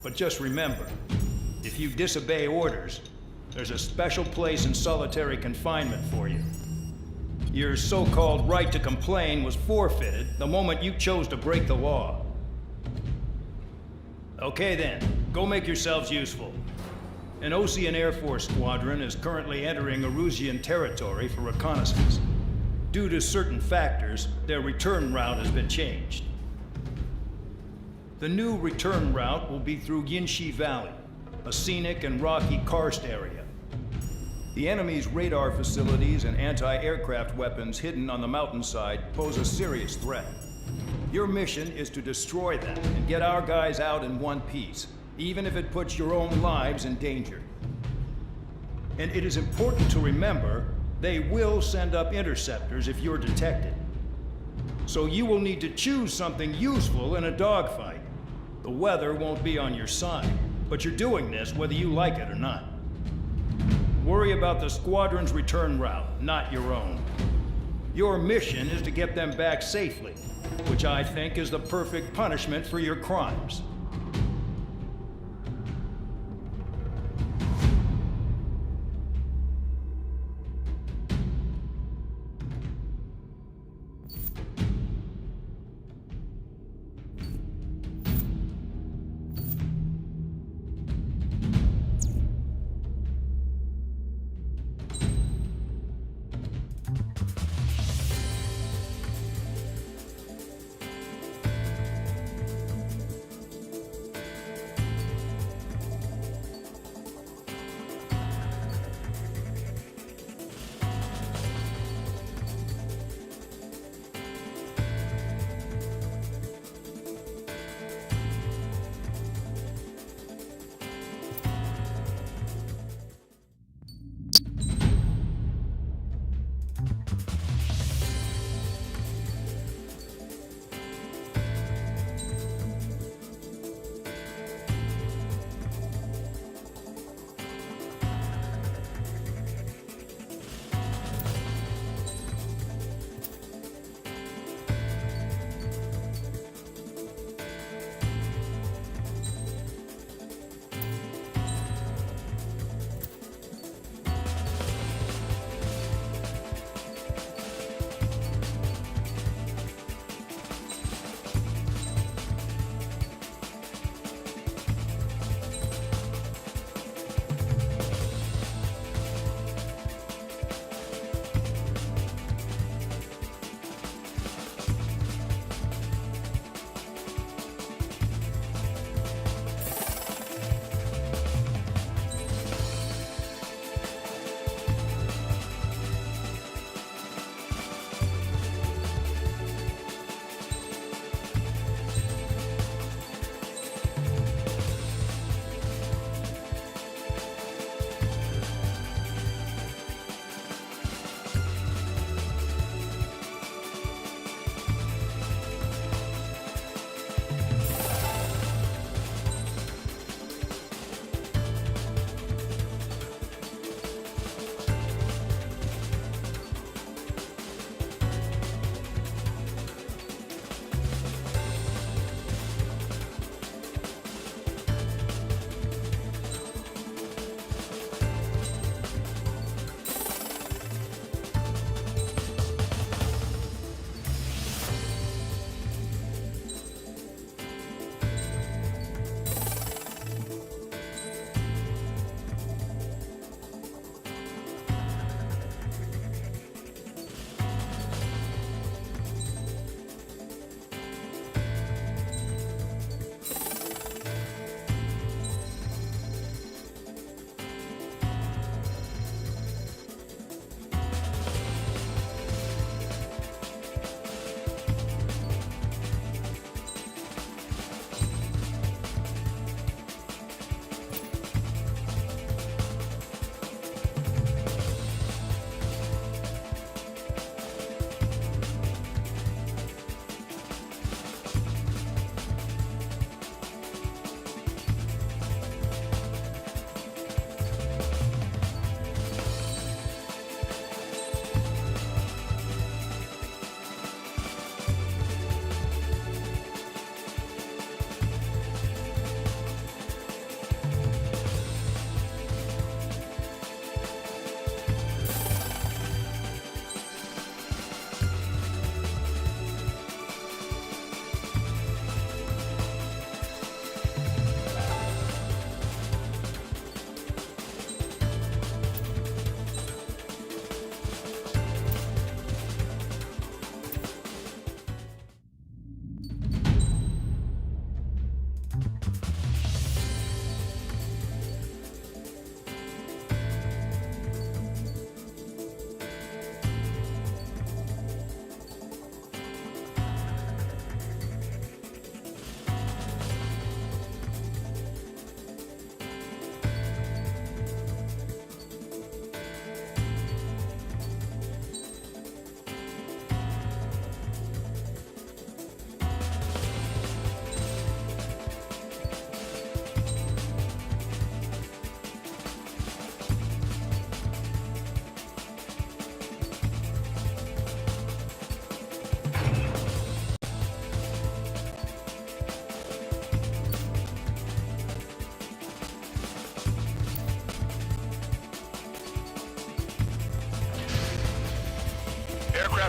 But just remember, if you disobey orders, there's a special place in solitary confinement for you. Your so-called right to complain was forfeited the moment you chose to break the law. Okay then, go make yourselves useful. An Ocean Air Force squadron is currently entering Erusian territory for reconnaissance. Due to certain factors, their return route has been changed. The new return route will be through Yinshi Valley, a scenic and rocky karst area. The enemy's radar facilities and anti-aircraft weapons hidden on the mountainside pose a serious threat. Your mission is to destroy them and get our guys out in one piece, even if it puts your own lives in danger. And it is important to remember, they will send up interceptors if you're detected. So you will need to choose something useful in a dogfight. The weather won't be on your side, but you're doing this whether you like it or not. Worry about the squadron's return route, not your own. Your mission is to get them back safely, which I think is the perfect punishment for your crimes.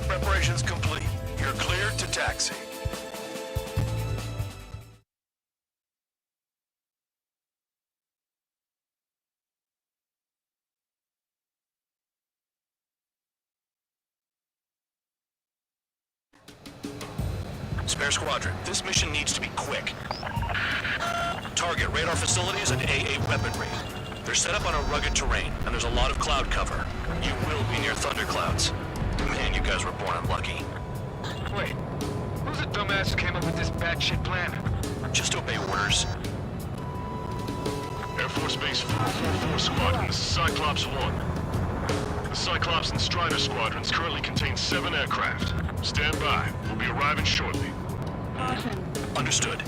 Preparations complete. You're cleared to taxi. Spare Squadron, this mission needs to be quick. Target radar facilities and AA weaponry. They're set up on a rugged terrain, and there's a lot of cloud cover. You will be near thunderclouds. Man, you guys were born unlucky. Wait, who's the dumbass who came up with this batshit plan? Just obey orders. Air Force Base 444 Squadron, this is Cyclops 1. The Cyclops and Strider squadrons currently contain 7 aircraft. Stand by. We'll be arriving shortly. Caution. Understood.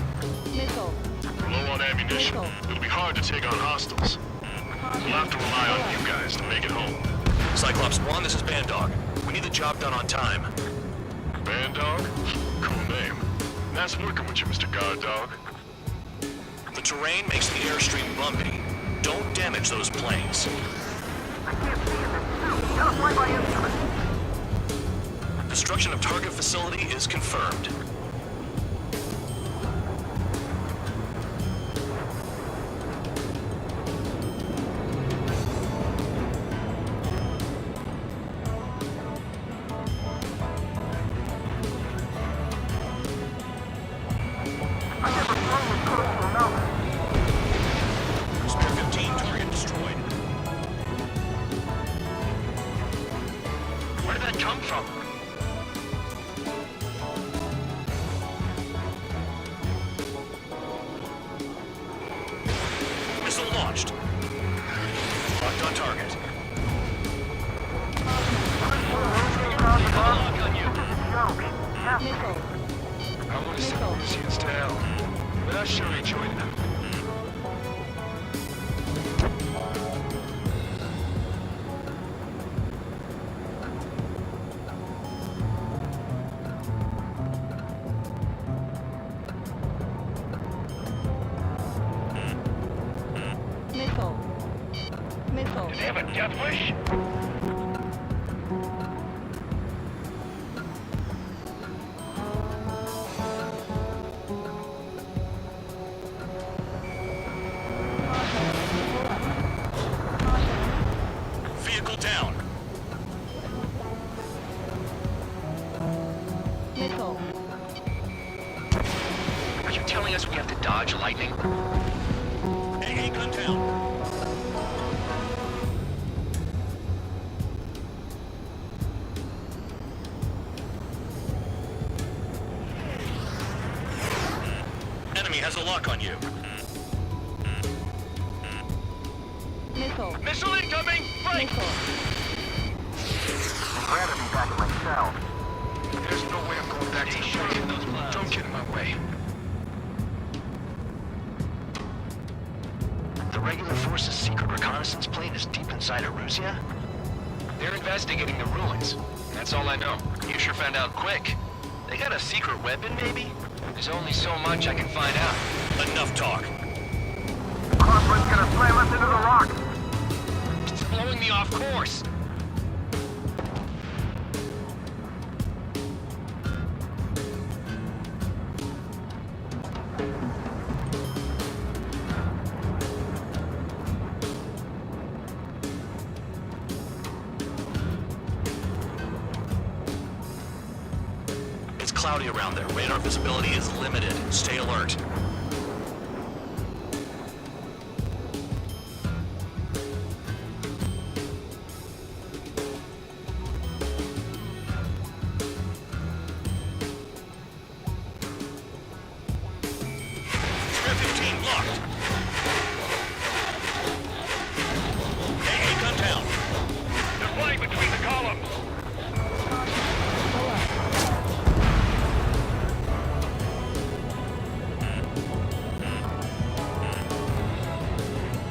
Missile. We're low on ammunition. It'll be hard to take on hostiles. We'll have to rely on you guys to make it home. Cyclops 1, this is Bandog. We need the job done on time. Bandog? Cool name. Nice working with you, Mr. Guard Dog. The terrain makes the airstream bumpy. Don't damage those planes. Destruction of target facility is confirmed. Spare 15, target destroyed. Where did that come from? Missile launched. Locked on target. Lock on you. Missile. I want to send Russians to hell, but I'll surely join them. Missile. Missile. Do they have a death wish? Vehicle down. Missile. Are you telling us we have to dodge lightning? AA gun down. Enemy has a lock on you. Missile. Missile incoming! Break! Missile. Granted me back in my cell. There's no way I'm going back to the ship. Don't get in my way. The regular force's secret reconnaissance plane is deep inside Erusia? They're investigating the ruins. That's all I know. You sure found out quick. They got a secret weapon, maybe? There's only so much I can find out. Enough talk. Conference gonna slam us into the rock! It's blowing me off course. It's cloudy around there. Radar visibility is limited. Stay alert. Spare 15 locked. AA gun down. They're flying between the columns.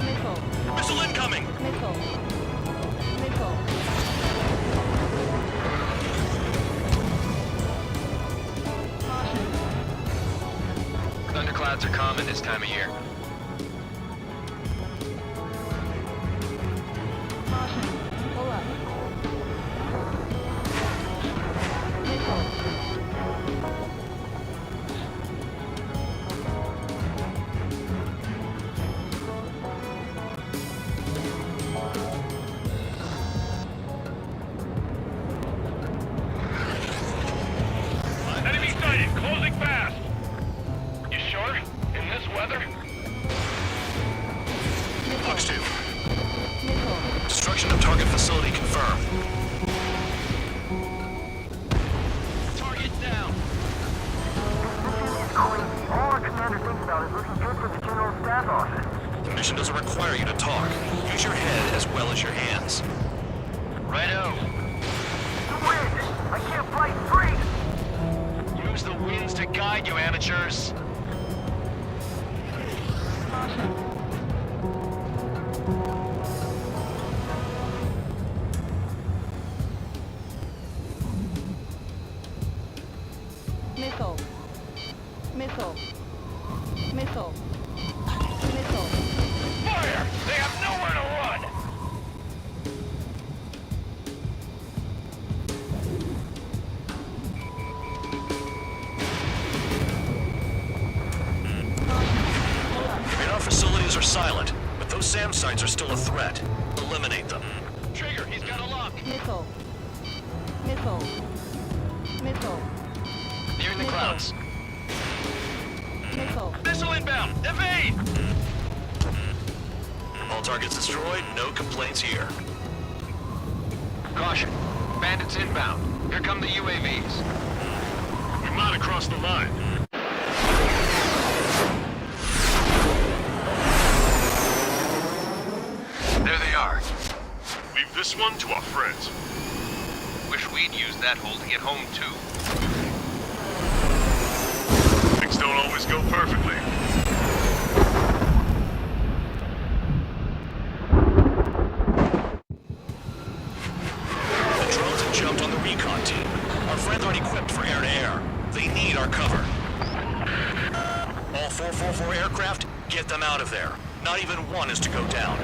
Missile. Missile incoming. Missile. Missile. Caution. Thunderclouds are common this time of year. Caution. Pull up. Fox 2. Missile. Destruction of target facility confirmed. Target down. All our commander thinks about is looking good for the General Staff Office. The mission doesn't require you to talk. Use your head as well as your hands. Righto. The wind! I can't fight free! Use the winds to guide you, amateurs. Missile. Missile. Missile. Missile. Fire! They have nowhere to run! Radar facilities are silent, but those SAM sites are still a threat. Eliminate them. Trigger, he's got a lock. Missile. Missile. Missile. Nearing the clouds. Missile. Missile inbound! Evade! All targets destroyed, no complaints here. Caution. Bandits inbound. Here come the UAVs. We might have crossed the line. There they are. Leave this one to our friends. Wish we'd used that hole to get home, too. Things don't always go perfectly. The drones have jumped on the recon team. Our friends aren't equipped for air-to-air. They need our cover. All 444 aircraft, get them out of there. Not even one is to go down.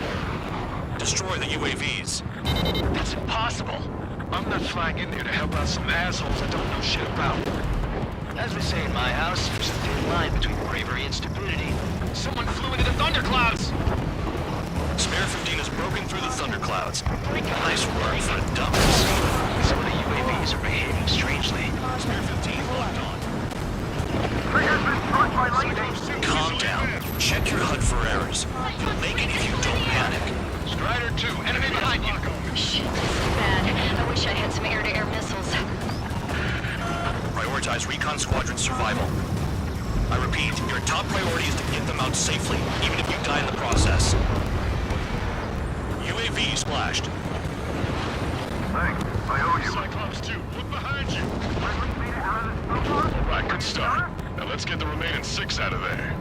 Destroy the UAVs. That's impossible. I'm not flying in there to help out some assholes I don't know shit about. As we say in my house, there's a thin line between bravery and stupidity. Someone flew into the thunderclouds! Spare 15 has broken through the thunderclouds. Nice work for a dumbass. Some of the UAVs are behaving strangely. Spare 15 locked on. Trigger's been struck by lightning! Calm down. Check your HUD for errors. You'll make it if you don't panic. Strider 2, enemy behind you! Bad. I wish I had some air-to-air missiles. Prioritize recon squadron survival. I repeat, your top priority is to get them out safely, even if you die in the process. UAV splashed. Thanks. I owe you. Cyclops 2, look behind you. Alright, good start. Now let's get the remaining 6 out of there.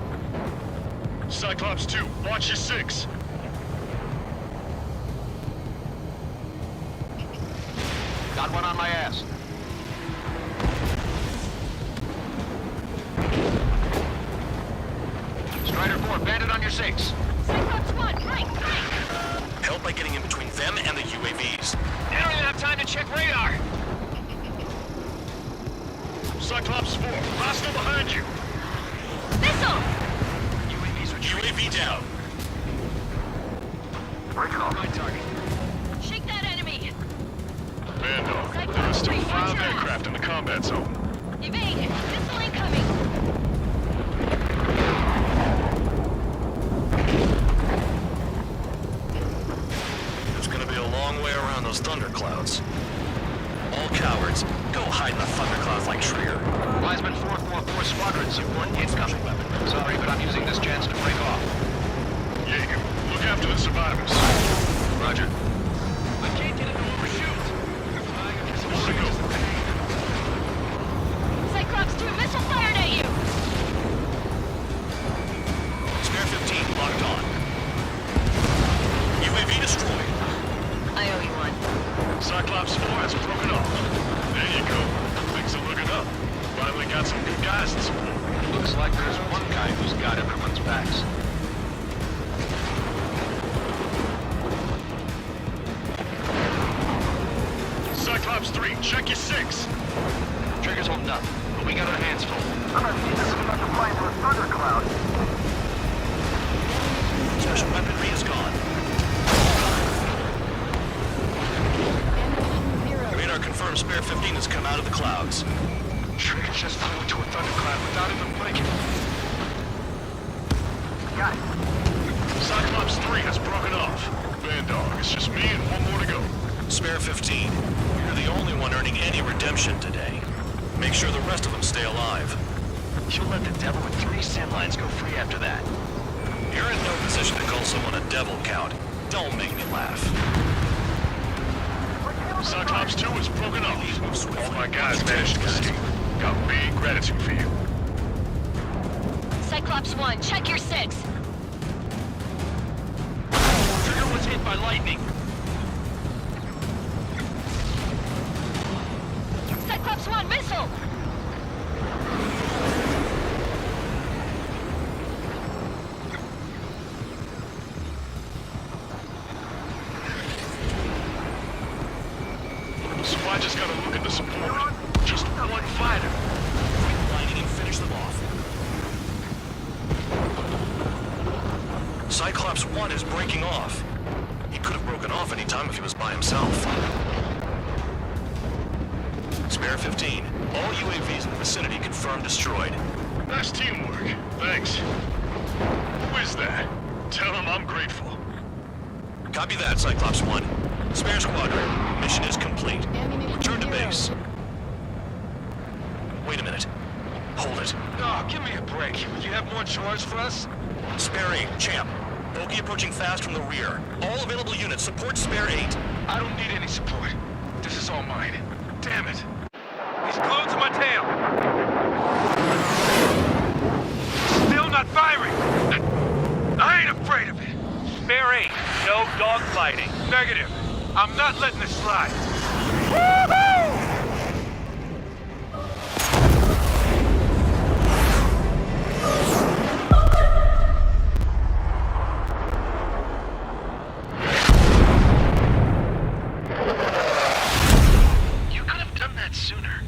Cyclops 2, watch your 6. Got one on my ass. Strider 4, bandit on your 6. Cyclops 1, right. Help by getting in between them and the UAVs. They don't even have time to check radar. Cyclops 4, hostile behind you. Missile! UAVs are UAV down. my target. Shake that enemy! Vandal, there are still 5 aircraft in the combat zone. Evade! Missile incoming! There's gonna be a long way around those thunderclouds. All cowards, go hide in the thunderclouds like Trigger. Wiseman 444 Squadron, support incoming. Sorry, but I'm using this chance to break off. Jaeger, look after the survivors. Roger. I can't get into overshoot. More to go. Cyclops 2, missile fired at you! Spare 15 locked on. UAV destroyed. I owe you one. Cyclops 4 has broken off. There you go. Things are looking up. Finally got some good guys in support. Looks like there's one guy who's got everyone's backs. Cyclops 3, check your 6. Trigger's holding up, but we got our hands full. I'm not seeing this about to fly into a thundercloud. Special weaponry is gone. Radar confirms Spare 15 has come out of the clouds. Trigger just flew into a thundercloud without even blinking. Got it. Cyclops 3 has broken It's just me and one more to go. Spare 15. You're the only one earning any redemption today. Make sure the rest of them stay alive. You'll let the devil with 3 sin lines go free after that. You're in no position to call someone a devil, Count. Don't make me laugh. Cyclops 2 is broken up. All my guys managed to escape. Got big gratitude for you. Cyclops 1, check your 6. Trigger was hit by lightning. Cyclops 1, missile! So I just gotta look at the support. Just one fighter. Lining and finish them off. Cyclops 1 is breaking off. He could have broken off any time if he was by himself. Spare 15. All UAVs in the vicinity confirmed destroyed. Nice teamwork. Thanks. Who is that? Tell him I'm grateful. Copy that, Cyclops 1. Spare Squadron. Mission is complete. Ammunition Return to 0. base. Wait a minute. Hold it. Oh, give me a break. You have more chores for us? Spare 8, Champ. Bogey approaching fast from the rear. All available units support Spare 8. I don't need any support. This is all mine. Damn it. He's glued to my tail. Still not firing. I ain't afraid of it. Spare 8. No dogfighting. Negative. I'm not letting this slide. Woohoo! You could have done that sooner.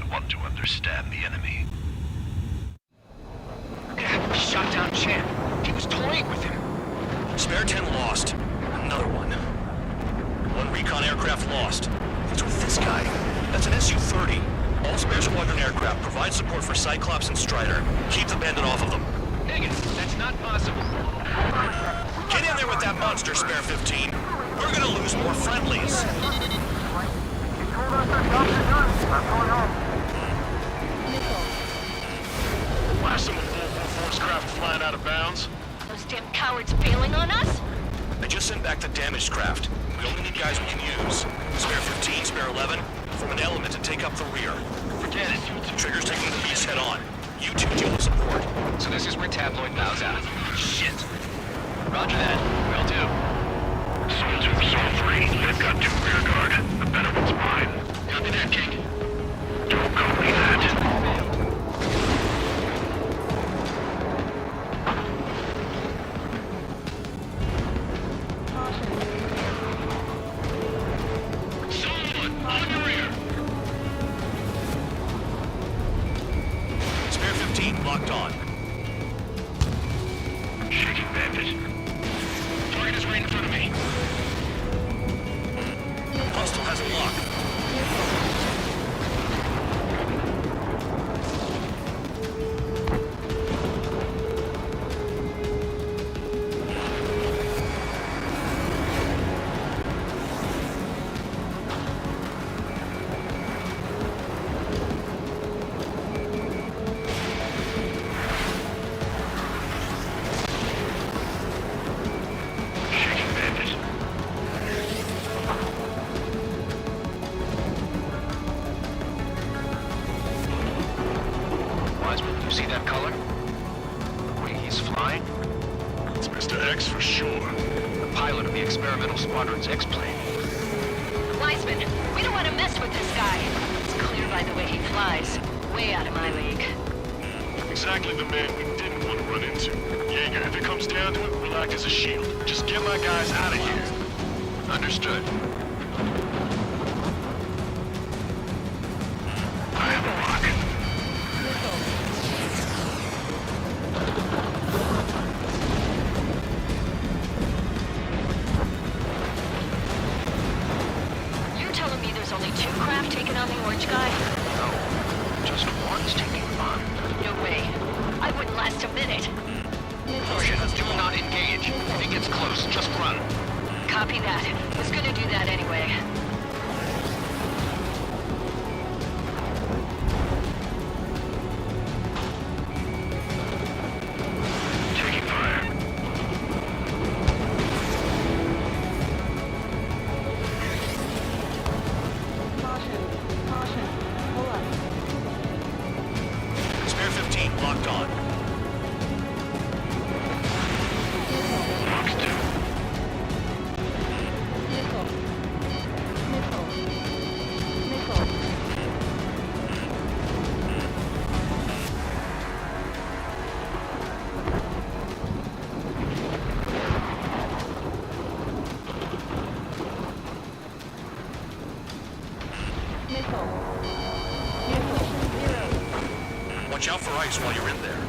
I want to understand the enemy. Shot down Champ. He was toying with him. Spare 10 lost. Another one. One recon aircraft lost. What's with this guy? That's an Su-30. All Spare Squadron aircraft provide support for Cyclops and Strider. Keep the bandit off of them. Negative. That's not possible. Get in there with that monster, Spare 15. We're gonna lose more friendlies. Blast some of Force craft flying out of bounds. Those damn cowards bailing on us? I just sent back the damaged craft. We only need guys we can use. Spare 15, Spare 11, form an element and take up the rear. Forget it. Trigger's taking the beast head on. You two deal with support. So this is where Tabloid bows out. Shit. Roger that. Will do. Sol 3, they've got 2 rear guard. The better one's mine. Copy that, King. Don't copy that. On your rear. Spare 15, locked on. Shaking bandit. Target is right in front of me. Hostile has a lock. Shaking bandit. Wiseman, you see that color? The way he's flying? It's Mr. X for sure. The pilot of the experimental squadron's X-plane. Wiseman, we don't want to mess with this guy. It's clear by the way he flies. Way out of my league. Exactly the man we didn't want to run into. Jaeger, if it comes down to it, we'll act as a shield. Just get my guys out of here. Understood. I have a lock. You're telling me there's only 2 craft taking on the orange guy? No. Just one's taking on. No way. I wouldn't last a minute. Caution, do not engage. If he gets close, just run. Copy that. Was gonna do that anyway. Taking fire. Caution. Caution. Pull up. Spare 15 locked on. Fox 2. Missile. Missile. Missile. Missile. Munition 0. Watch out for ice while you're in there.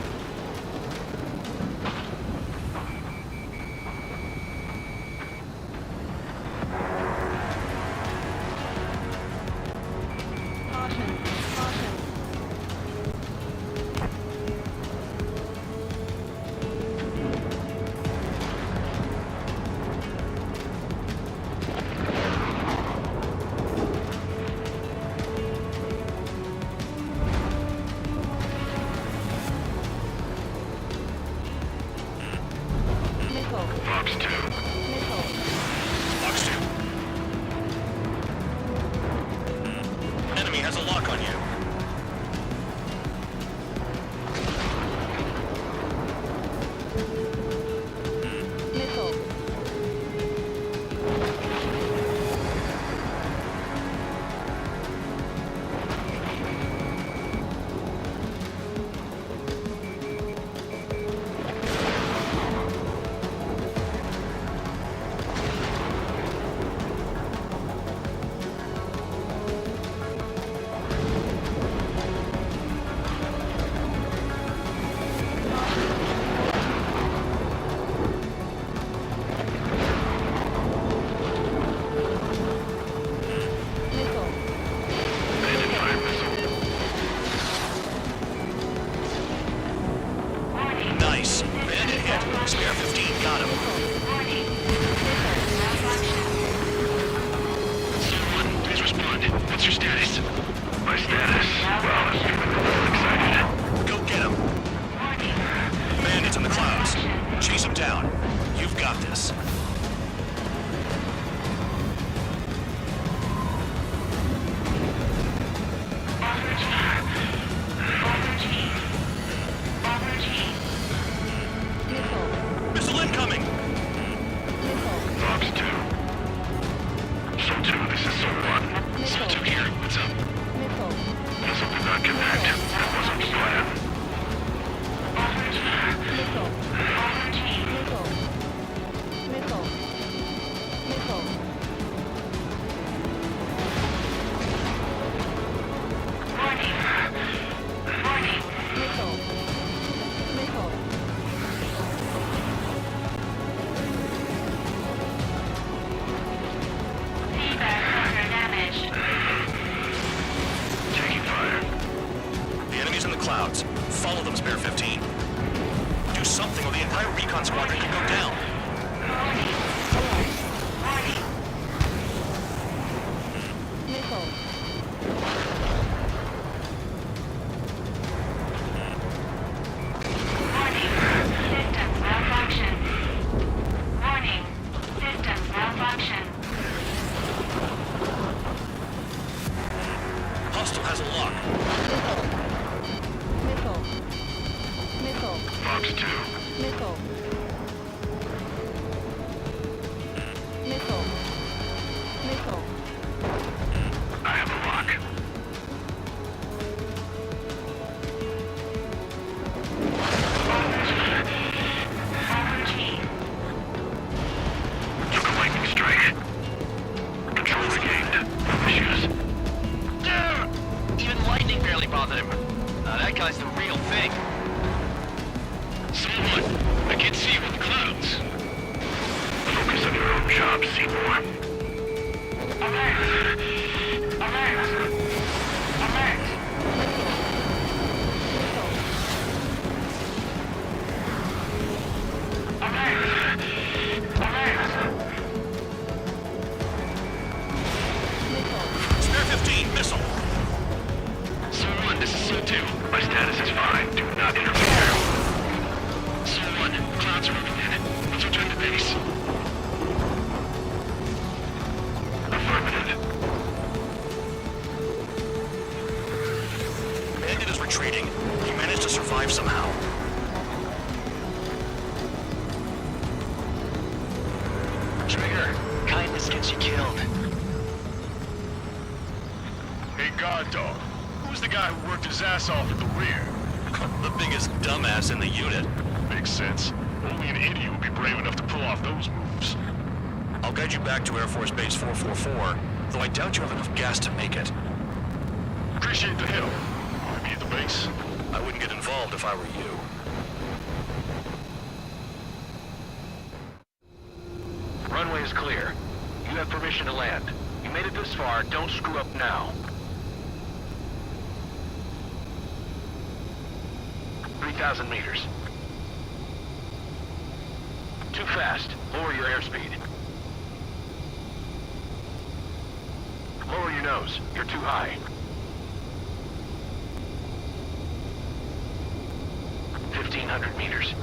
Caution. Caution. Missile. Fox 2. Missile. Fox 2. Enemy has a lock on you. Missile. Missile. Bandit fire missile. Nice. Bandit hit. Spare 15 got him. Someone, please respond. What's your status? My status? Well, I'm excited. Go get him. Bandits in the clouds. Chase him down. You've got this. Missile. Missile incoming. Missile. Fox 2. Soul 2, this is Soul 1. Soul 2 here. What's up? Missile. Missile did not connect. That wasn't planned. Missile. Missile. Missile. Missile. Missile. Missile. Taking fire. The enemy's in the clouds. Follow them, Spare 15. Do something or the entire recon squadron can go down. Missile. Hostile has a lock. Missile. Missile. Fox 2. Missile. Missile. Missile. I have a lock. Took a lightning strike. Control regained. No issues. Even lightning barely bothered him. That guy's the real thing. Someone, I can't see you in the clouds. Focus on your own job, Seymour. Alert. gets you killed. Hey, guard dog. Who's the guy who worked his ass off at the rear? The biggest dumbass in the unit. Makes sense. Only an idiot would be brave enough to pull off those moves. I'll guide you back to Air Force Base 444, though I doubt you have enough gas to make it. Appreciate the help. Want to be at the base? I wouldn't get involved if I were you. Runway is clear. You have permission to land. You made it this far, don't screw up now. 3,000 meters. Too fast. Lower your airspeed. Lower your nose. You're too high. 1,500 meters.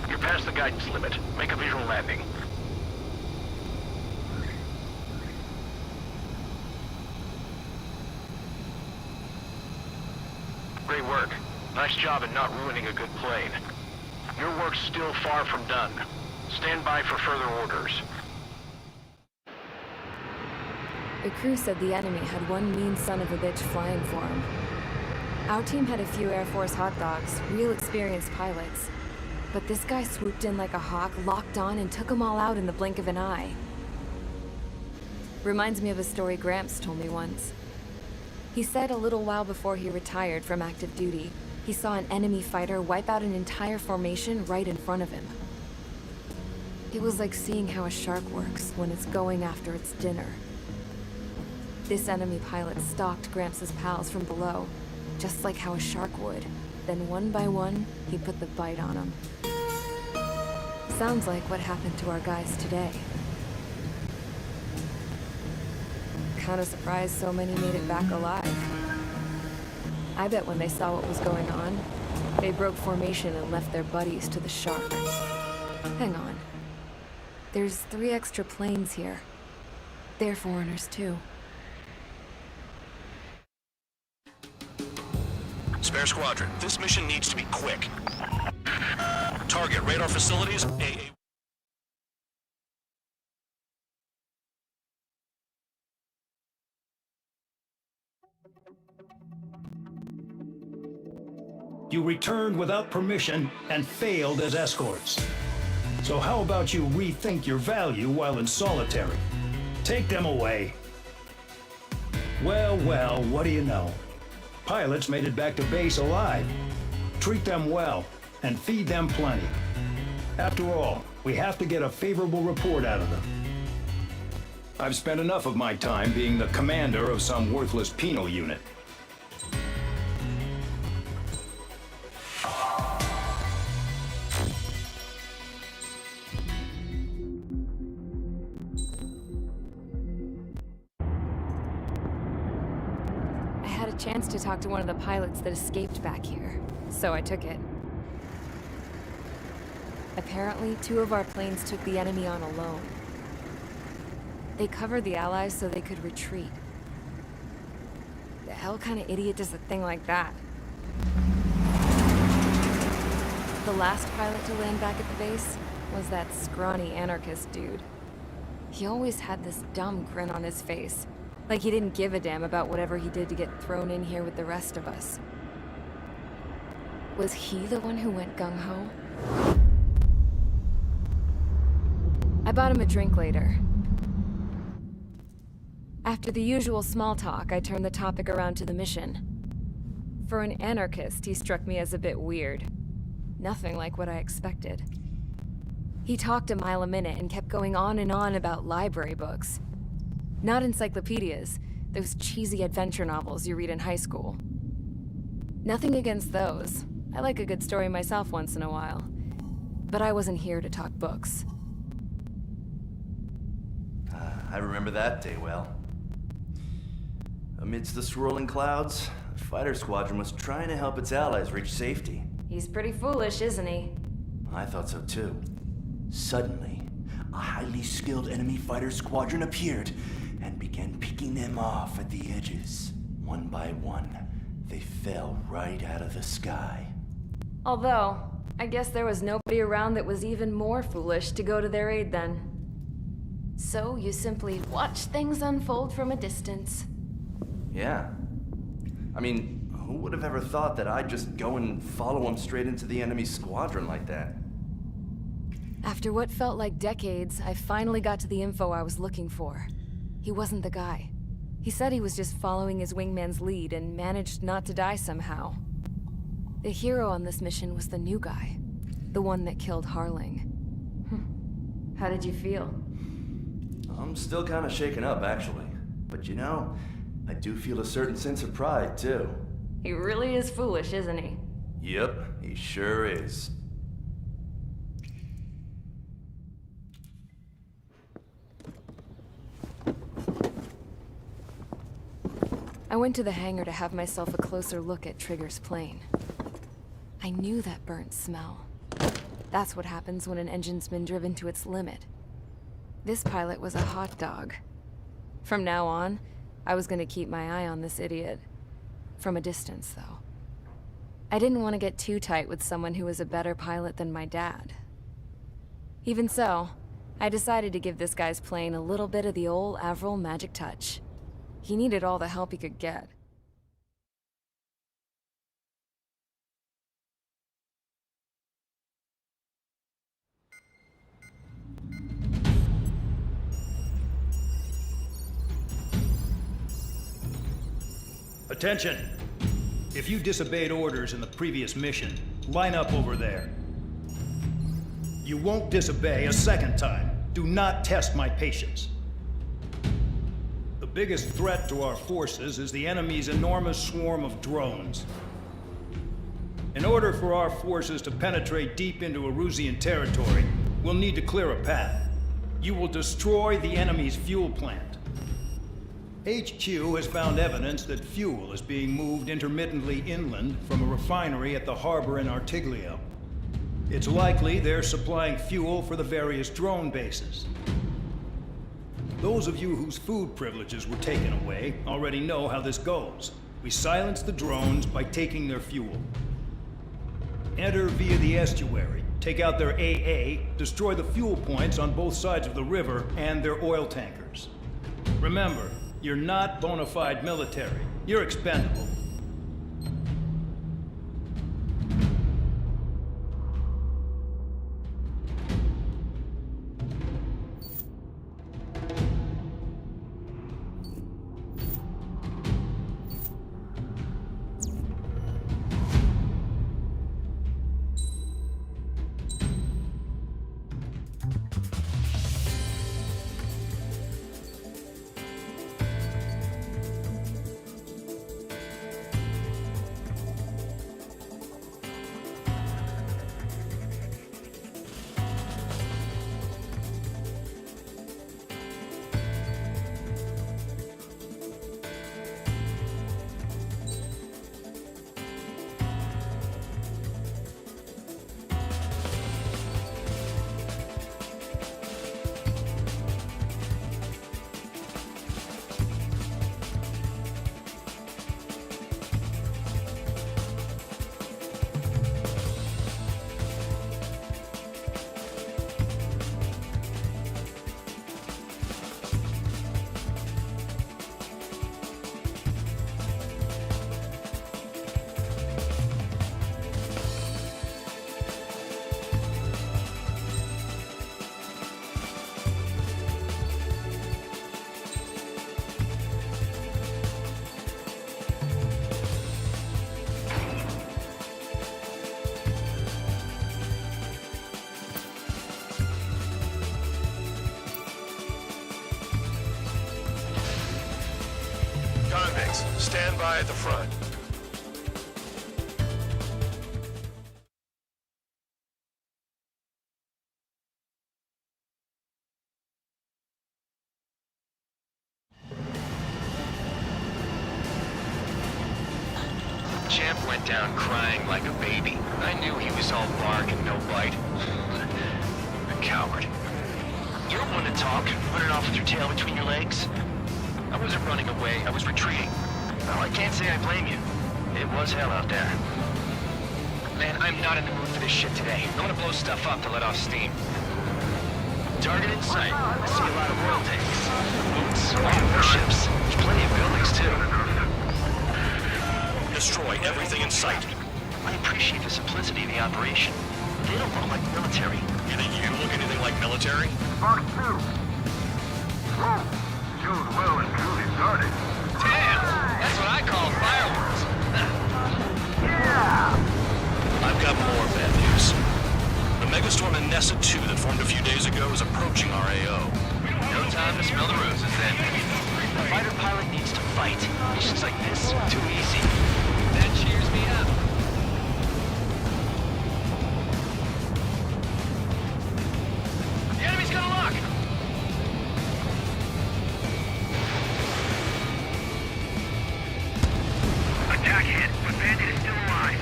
You're past the guidance limit. Make a visual landing. Great work. Nice job in not ruining a good plane. Your work's still far from done. Stand by for further orders. The crew said the enemy had one mean son of a bitch flying for him. Our team had a few Air Force hot dogs, real experienced pilots. But this guy swooped in like a hawk, locked on, and took them all out in the blink of an eye. Reminds me of a story Gramps told me once. He said a little while before he retired from active duty, he saw an enemy fighter wipe out an entire formation right in front of him. It was like seeing how a shark works when it's going after its dinner. This enemy pilot stalked Gramps' pals from below, just like how a shark would. Then one by one, he put the bite on them. Sounds like what happened to our guys today. Kinda surprised so many made it back alive. I bet when they saw what was going on, they broke formation and left their buddies to the shark. Hang on. There's 3 extra planes here. They're foreigners too. Spare Squadron, this mission needs to be quick. Target radar facilities, AA. You returned without permission and failed as escorts. So how about you rethink your value while in solitary? Take them away. Well, well, what do you know? Pilots made it back to base alive. Treat them well and feed them plenty. After all, we have to get a favorable report out of them. I've spent enough of my time being the commander of some worthless penal unit. I had a chance to talk to one of the pilots that escaped back here, so I took it. Apparently, 2 of our planes took the enemy on alone. They covered the Allies so they could retreat. The hell kind of idiot does a thing like that? The last pilot to land back at the base was that scrawny anarchist dude. He always had this dumb grin on his face, like he didn't give a damn about whatever he did to get thrown in here with the rest of us. Was he the one who went gung-ho? I bought him a drink later. After the usual small talk, I turned the topic around to the mission. For an anarchist, he struck me as a bit weird. Nothing like what I expected. He talked a mile a minute and kept going on and on about library books. Not encyclopedias, those cheesy adventure novels you read in high school. Nothing against those. I like a good story myself once in a while. But I wasn't here to talk books. I remember that day well. Amidst the swirling clouds, the fighter squadron was trying to help its allies reach safety. He's pretty foolish, isn't he? I thought so too. Suddenly, a highly skilled enemy fighter squadron appeared, and began picking them off at the edges. One by one, they fell right out of the sky. Although, I guess there was nobody around that was even more foolish to go to their aid then. So you simply watch things unfold from a distance. Yeah. I mean, who would have ever thought that I'd just go and follow him straight into the enemy squadron like that? After what felt like decades, I finally got to the info I was looking for. He wasn't the guy. He said he was just following his wingman's lead and managed not to die somehow. The hero on this mission was the new guy. The one that killed Harling. How did you feel? I'm still kind of shaken up, actually. But you know, I do feel a certain sense of pride, too. He really is foolish, isn't he? Yep, he sure is. I went to the hangar to have myself a closer look at Trigger's plane. I knew that burnt smell. That's what happens when an engine's been driven to its limit. This pilot was a hot dog. From now on, I was gonna keep my eye on this idiot. From a distance, though. I didn't want to get too tight with someone who was a better pilot than my dad. Even so, I decided to give this guy's plane a little bit of the old Avril magic touch. He needed all the help he could get. Attention! If you disobeyed orders in the previous mission, line up over there. You won't disobey a second time. Do not test my patience. The biggest threat to our forces is the enemy's enormous swarm of drones. In order for our forces to penetrate deep into Erusian territory, we'll need to clear a path. You will destroy the enemy's fuel plant. HQ has found evidence that fuel is being moved intermittently inland from a refinery at the harbor in Artiglio. It's likely they're supplying fuel for the various drone bases. Those of you whose food privileges were taken away already know how this goes. We silence the drones by taking their fuel. Enter via the estuary, take out their AA, destroy the fuel points on both sides of the river and their oil tankers. Remember, you're not bona fide military. You're expendable. Convicts, stand by at the front. Champ went down crying like a baby. I knew he was all bark and no bite. A coward. You don't want to talk, run it off with your tail between your legs. I wasn't running away, I was retreating. Well, I can't say I blame you. It was hell out there. Man, I'm not in the mood for this shit today. I'm gonna blow stuff up to let off steam. Target in sight. I see a lot of oil tanks. Boats, warships. There's plenty of buildings, too. Destroy everything in sight. I appreciate the simplicity of the operation. They don't look like military. You think you look anything like military? Fox 2. Whoa. Showed well and truly started. Damn! That's what I call fireworks. Yeah! I've got more bad news. The megastorm in Nessa 2 that formed a few days ago is approaching our AO. No time to smell the roses then. The fighter pilot needs to fight. Missions like this are too easy. That cheers me up. The enemy's gonna lock! Attack hit, but Bandit is still alive.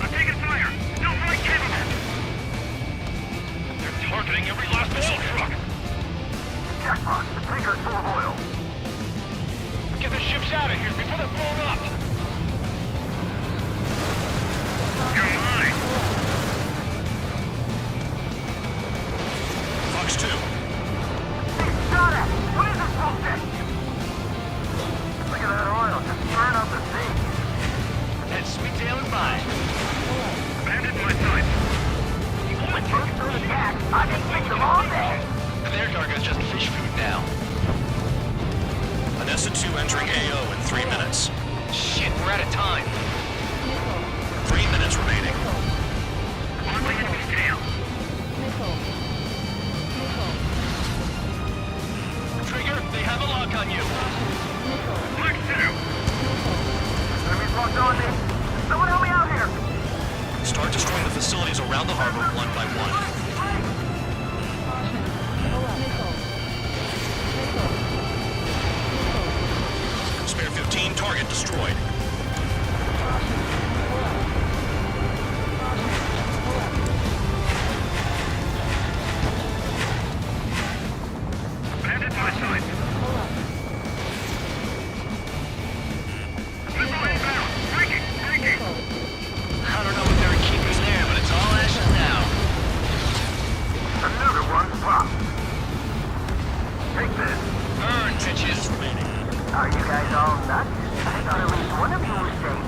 I'm taking fire. No flight capable. They're targeting every last oil truck. Jackpot, the tanker's full of oil. Get the ships out of here before they're blown up. You're mine. Fox 2. Shot at! What is this bullshit? Look at that oil just burn up the sea. That sweet tail is mine. Bandit in my sight. When first through the attack, I can fix them all day. Their cargo's just fish food now. Nessa 2 entering AO in 3 minutes. Shit, we're out of time. 3 minutes remaining. On my enemy's tail. Trigger, they have a lock on you. Fox 2. Enemy's locked on me. Someone help me out here. Start destroying the facilities around the harbor one by one. Spare 15, target destroyed. Bandit in my sight. Missile inbound. Breaking. I don't know what they were keeping there, but it's all ashes now. Another one popped. Take this. Burn, bitches. Remaining. Are you guys all nuts? I thought at least one of you was safe.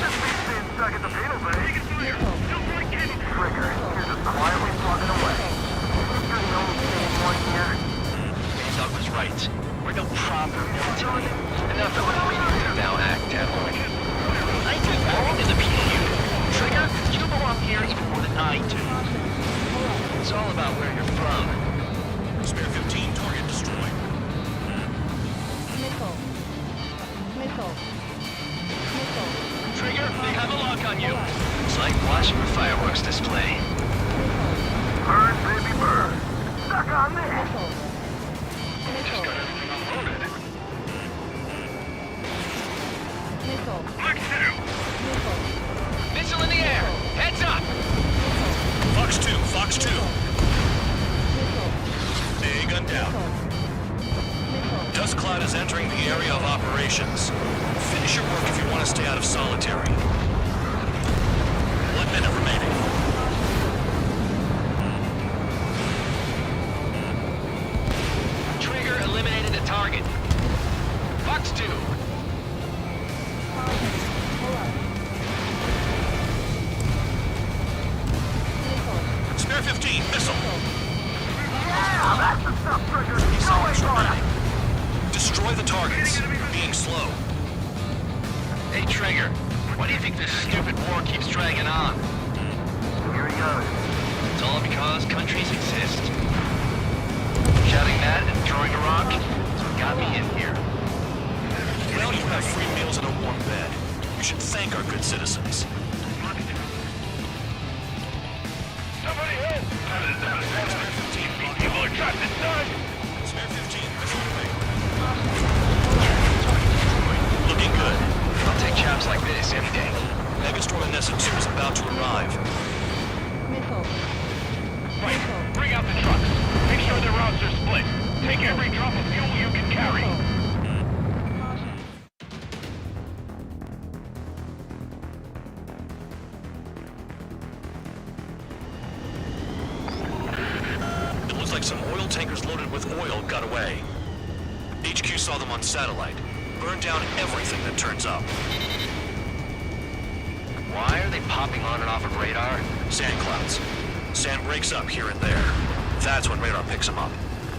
This thing's being stuck at the penal bay. Taking fire. No flight capable. Trigger, you're just quietly plugging away. You're the only safe one here. Dog was right. We're no problem military. Enough of what we need to now act out. I do belong in the PU. Trigger, you belong here even more than I do. It's all about where you're from. Spare 15, target destroyed. Trigger, they have a lock on you. It's like watching a fireworks display. Burn, baby, burn. Stuck on this. Fox 2. Missile in the air. Heads up. Fox 2, Fox 2. A gun down. Dust cloud is entering the area of operations. Finish your work if you want to stay out of solitary. 1 minute remaining. Trigger eliminated the target. Fox 2. Spare 15, missile. Yeah, that's the stuff, Trigger. 3 Go seconds away, remaining. Destroy the targets. Being slow. Hey, Trigger. Why do you think this stupid war keeps dragging on? Here he goes. It's all because countries exist. Shouting that and throwing a rock is what got me in here. Well, you have free meals and a warm bed. You should thank our good citizens. Somebody help! Spare 15, People are trapped inside! Spare 15, missile away. Looking good. I'll take jobs like this any day. Megastorm in Nessa 2 is about to arrive. Right, bring out the trucks. Make sure their routes are split. Take every drop of fuel you can carry. Caution. It looks like some oil tankers loaded with oil got away. HQ saw them on satellite. Burned down everything that turns up. Why are they popping on and off of radar? Sand clouds. Sand breaks up here and there. That's when radar picks them up.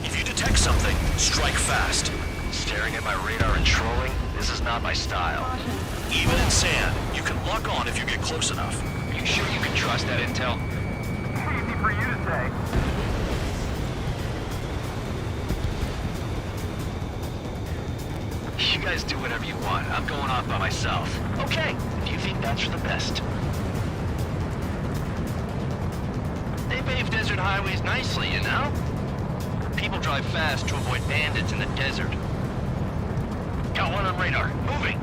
If you detect something, strike fast. Staring at my radar and trolling? This is not my style. Even in sand, you can lock on if you get close enough. Are you sure you can trust that intel? Easy for you to say. You guys do whatever you want. I'm going off by myself. Okay, if you think that's for the best. They pave desert highways nicely, you know? People drive fast to avoid bandits in the desert. Got one on radar. Moving.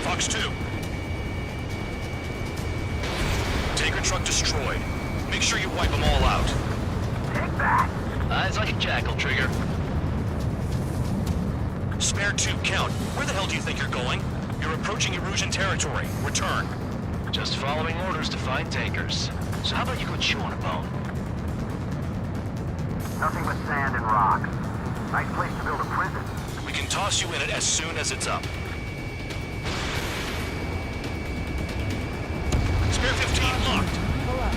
Fox 2. Tanker truck destroyed. Make sure you wipe them all out. Take that. Eyes like a jackal, Trigger. Spare 2, count. Where the hell do you think you're going? You're approaching Erusian territory. Return. Just following orders to find tankers. So how about you go chew on a bone? Nothing but sand and rocks. Nice place to build a prison. We can toss you in it as soon as it's up. Spare 15 locked. Pull up.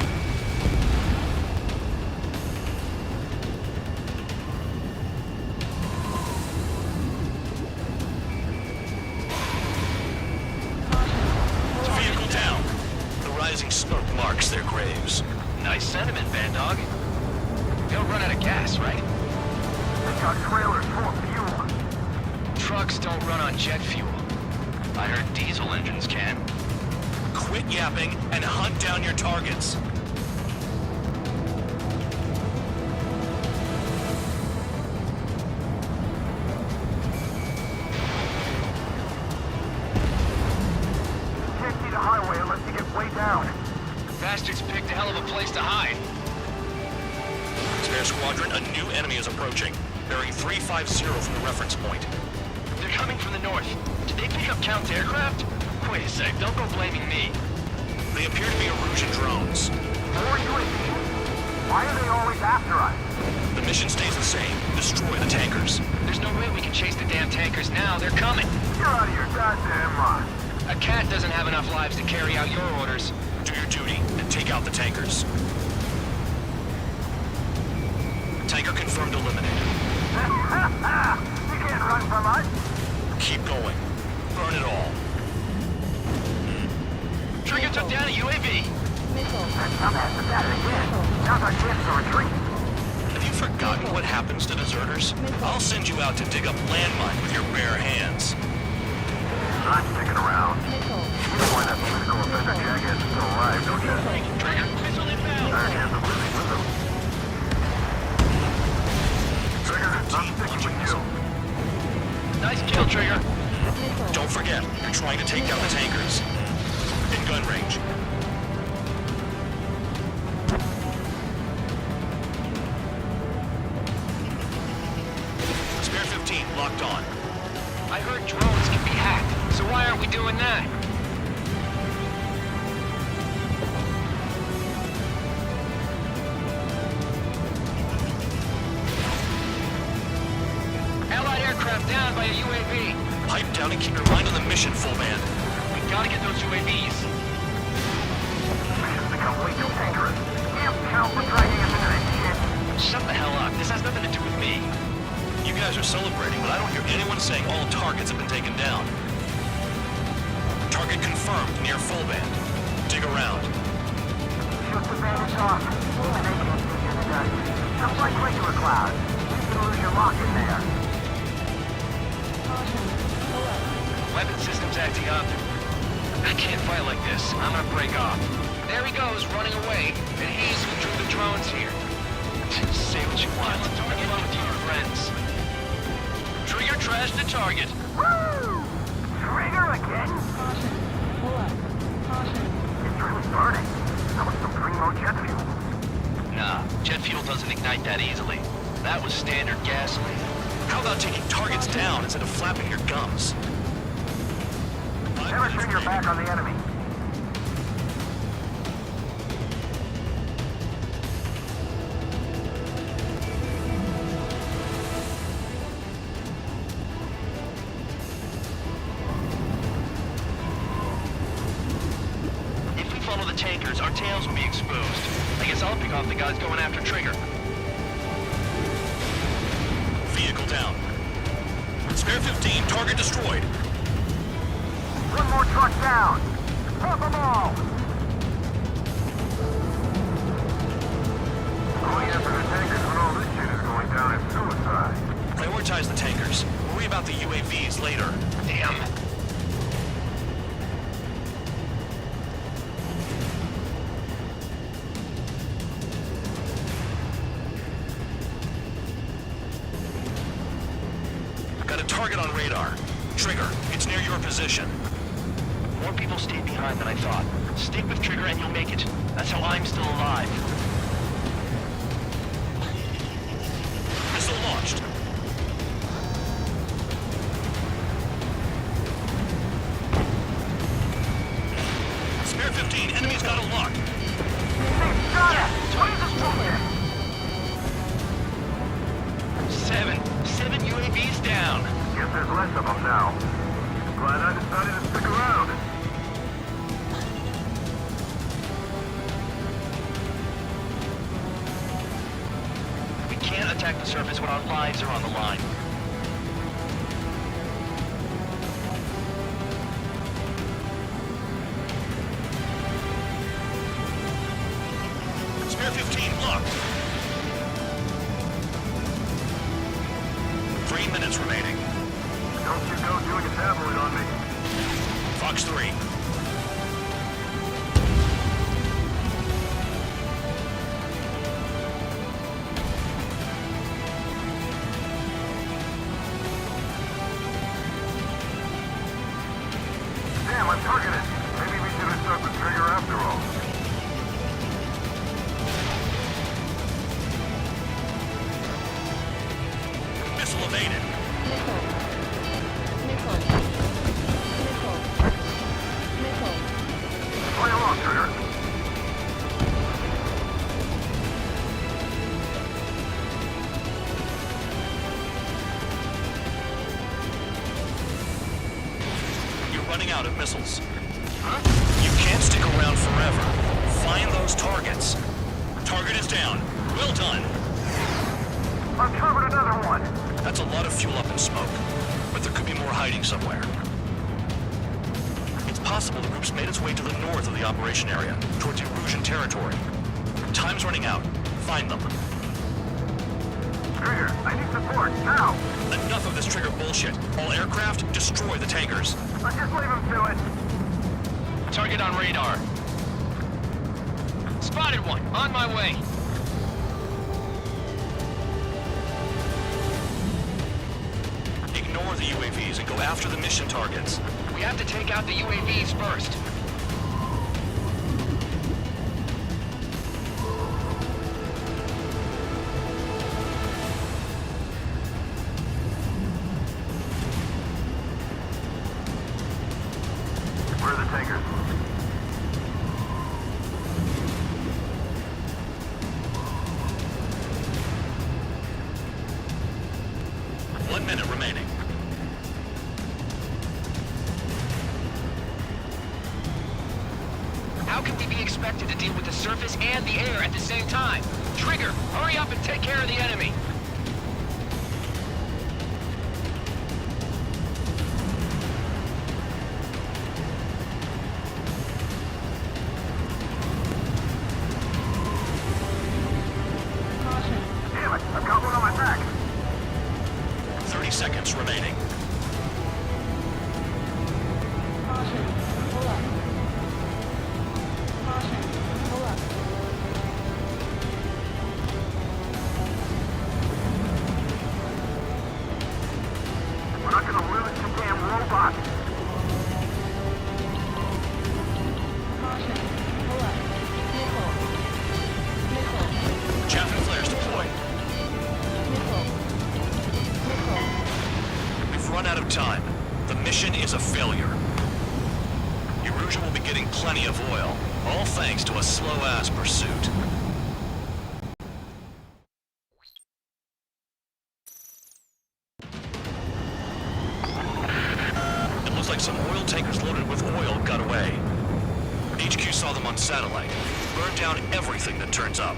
Vehicle down. The rising smoke marks their graves. Nice sentiment, Band Dog. We don't run out of gas, right? They've got trailers full of fuel. Trucks don't run on jet fuel. I heard diesel engines can. Quit yapping and hunt down your targets. Can't see the highway unless you get way down. Bastards picked a hell of a place to hide. Spare squadron, a new enemy is approaching. Bearing 350 from the reference point. They're coming from the north. Did they pick up counter-aircraft? Wait a sec, don't go blaming me. They appear to be Erusian drones. More UAVs? Why are they always after us? The mission stays the same. Destroy the tankers. There's no way we can chase the damn tankers now. They're coming. You're out of your goddamn mind. A cat doesn't have enough lives to carry out your orders. Do your duty and take out the tankers. Tanker confirmed eliminated. You can't run from us. Keep going. Burn it all. Trigger took down a UAV. Missile. That dumbass is at it again. Now's our chance to retreat. Have you forgotten what happens to deserters? I'll send you out to dig up landmine with your bare hands. Not sticking around. Missile. You know why that political offender jackass is still alive, don't you? Trigger, missile inbound. Our hands are living with him. Trigger, I'm sticking with you. Nice kill, Trigger. Missile. Don't forget, you're trying to take down the tankers. In gun range. Spare 15 locked on. I heard drones can be hacked, so why aren't we doing that? Allied aircraft down by a UAV. Pipe down and keep your mind on the mission, full band. We gotta get those UAVs. Mission's become way too dangerous. Can't count for dragging us into this shit. Shut the hell up. This has nothing to do with me. You guys are celebrating, but I don't hear anyone saying all targets have been taken down. Target confirmed near full band. Dig around. Shoot the bandits off. And they can't see you in the dust. Just like regular clouds. You can lose your lock in there. Caution. Pull up. Weapon system's acting up. I can't fight like this. I'm gonna break off. There he goes, running away. And he's who drew the drones here. Say what you want. Have fun with your friends. Trigger trashed the target. Woo! Trigger again? Caution. Pull up. Caution. It's really burning. That was some primo jet fuel. Nah, jet fuel doesn't ignite that easily. That was standard gasoline. How about taking targets down instead of flapping your gums? Never turn your back on the enemy. If we follow the tankers, our tails will be exposed. I guess I'll pick off the guys going after Trigger. Vehicle down. Spare 15, target destroyed. One more truck down. Pop them all. Going after the tankers when all this shit is going down is suicide. Prioritize the tankers. Worry about the UAVs later. Damn. Got a target on radar. Trigger, it's near your position. More people stayed behind than I thought. Stick with Trigger and you'll make it. That's how I'm still alive. Missile launched. Spare 15, enemy's got a lock. Got it. What is this bullshit? 7 UAVs down. Guess there's less of them now. Glad I decided to stick around. We can't attack the surface when our lives are on the line. Spare 15 locked. 3 minutes remaining. Don't you go doing a tabloid on me. Fox 3. Damn, I'm targeted. Maybe we should have stuck with Trigger after all. Missile evaded. Missile. Missile. Missile. Missile. Play along, Trigger. You're running out of missiles. Huh? You can't stick around forever. Find those targets. Target is down. Well done. Uncovered another one. That's a lot of fuel up in smoke, but there could be more hiding somewhere. It's possible the group's made its way to the north of the operation area, towards Erusian territory. Time's running out. Find them. Trigger, I need support, now. Enough of this Trigger bullshit. All aircraft, destroy the tankers. Let's just leave him to it. Target on radar. Spotted one. On my way. Ignore the UAVs and go after the mission targets. We have to take out the UAVs first. Where are the tankers? One minute remaining. How can we be expected to deal with the surface and the air at the same time? Trigger, hurry up and take care of the enemy. Caution. Damn it, I've got one on my back. 30 seconds remaining. Caution. Pull up. Caution. Pull up. mission is a failure. Erusia will be getting plenty of oil, all thanks to a slow-ass pursuit. It looks like some oil tankers loaded with oil got away. HQ saw them on satellite. Burned down everything that turns up.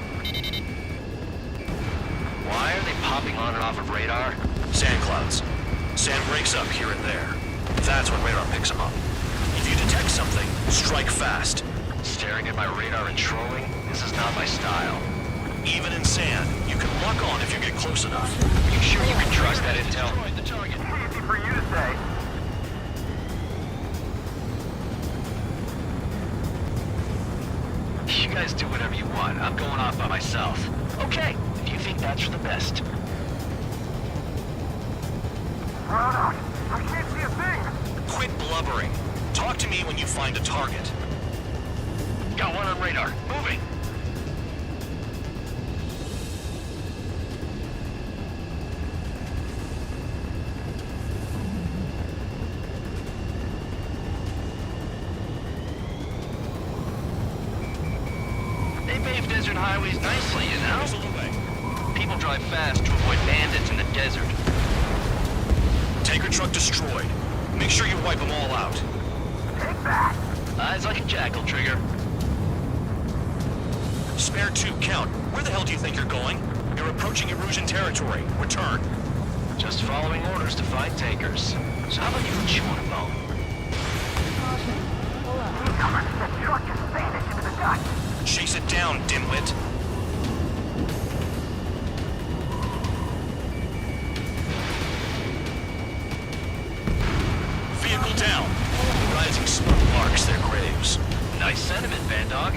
Why are they popping on and off of radar? Sand clouds. Sand breaks up here and there. That's when radar picks them up. If you detect something, strike fast. Staring at my radar and trolling? This is not my style. Even in sand, you can lock on if you get close enough. Are you sure you can trust that intel? The target. Easy for you to say. You guys do whatever you want. I'm going off by myself. Okay, if you think that's for the best. Run out. I can't see a thing. Quit blubbering. Talk to me when you find a target. Got one on radar. Moving. They pave desert highways nicely, you know? Missile away. People drive fast to avoid bandits in the desert. Tanker truck destroyed. Make sure you wipe them all out. Take that. Eyes like a jackal, Trigger. Spare 2, count. Where the hell do you think you're going? You're approaching Erusian territory. Return. Just following orders to find tankers. So how about you chew on a bone? Caution. Pull up. That truck just vanished into the dust. Chase it down, dimwit. Vehicle down. Rising smoke marks their graves. Nice sentiment, Bandog.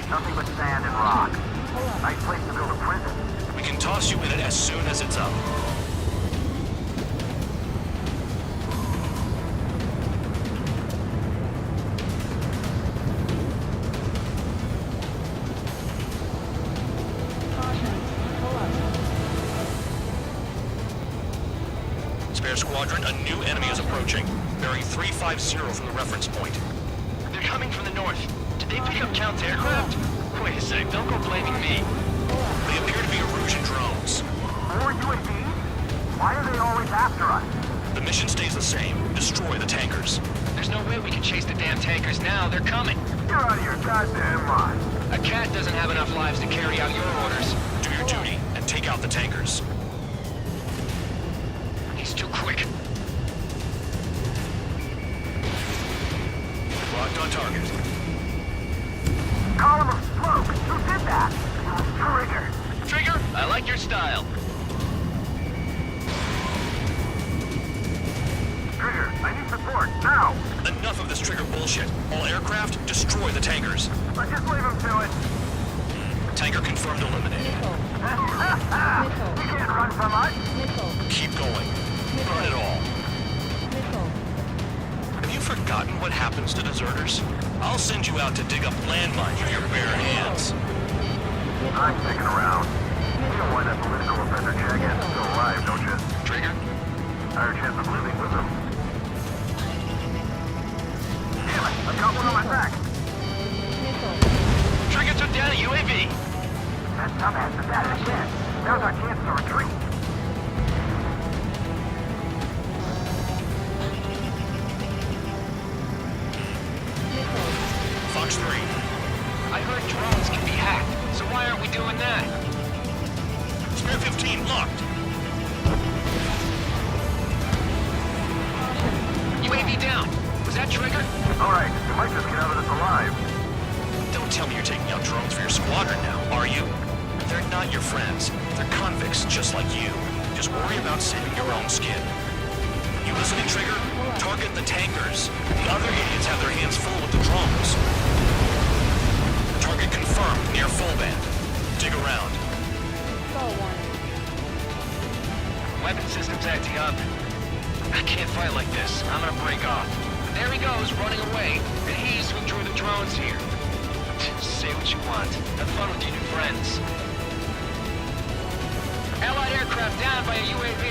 Nothing but sand and rock. Nice place to build a prison. We can toss you in it as soon as it's up. Caution. Pull up. Spare squadron, a new enemy is approaching. Bearing 350 from the reference point. They're coming from the north. Did they pick up Count's aircraft? Wait a sec, don't go blaming me. They appear to be Erusian drones. More UAVs? Why are they always after us? The mission stays the same. Destroy the tankers. There's no way we can chase the damn tankers now. They're coming. You're out of your goddamn mind. A cat doesn't have enough lives to carry out your orders. Do your duty and take out the tankers. He's too quick. Locked on target. Column of smoke. Who did that? Trigger. Trigger, I like your style. Trigger, I need support, now! Enough of this trigger bullshit. All aircraft, destroy the tankers. Let's just leave him to it. Tanker confirmed eliminated. Missile. You can't run from us. Missile. Keep going. Burn it all. Missile. Have you forgotten what happens to deserters? I'll send you out to dig up landmines with your bare hands. I'm sticking around. You know why that political offender jackass is still alive, don't you? Trigger? Higher chance of living with him. Damn it, I've got one on my back. Missile. Trigger took down a UAV. That dumbass is at it again. Now's our chance to retreat. Missile. Fox 3. I heard drones can be hacked, so why aren't we doing that? Spare 15 locked. UAV down. Was that Trigger? Alright, we might just get out of this alive. Don't tell me you're taking out drones for your squadron now, are you? They're not your friends. They're convicts just like you. Just worry about saving your own skin. You listening, Trigger? Target the tankers. The other idiots have their hands full with the drones. Target confirmed near full band. Dig around. Fall warning. Weapon system's acting up. I can't fight like this. I'm gonna break off. There he goes, running away. And he's who drew the drones here. Say what you want. Have fun with your new friends. by a UAV.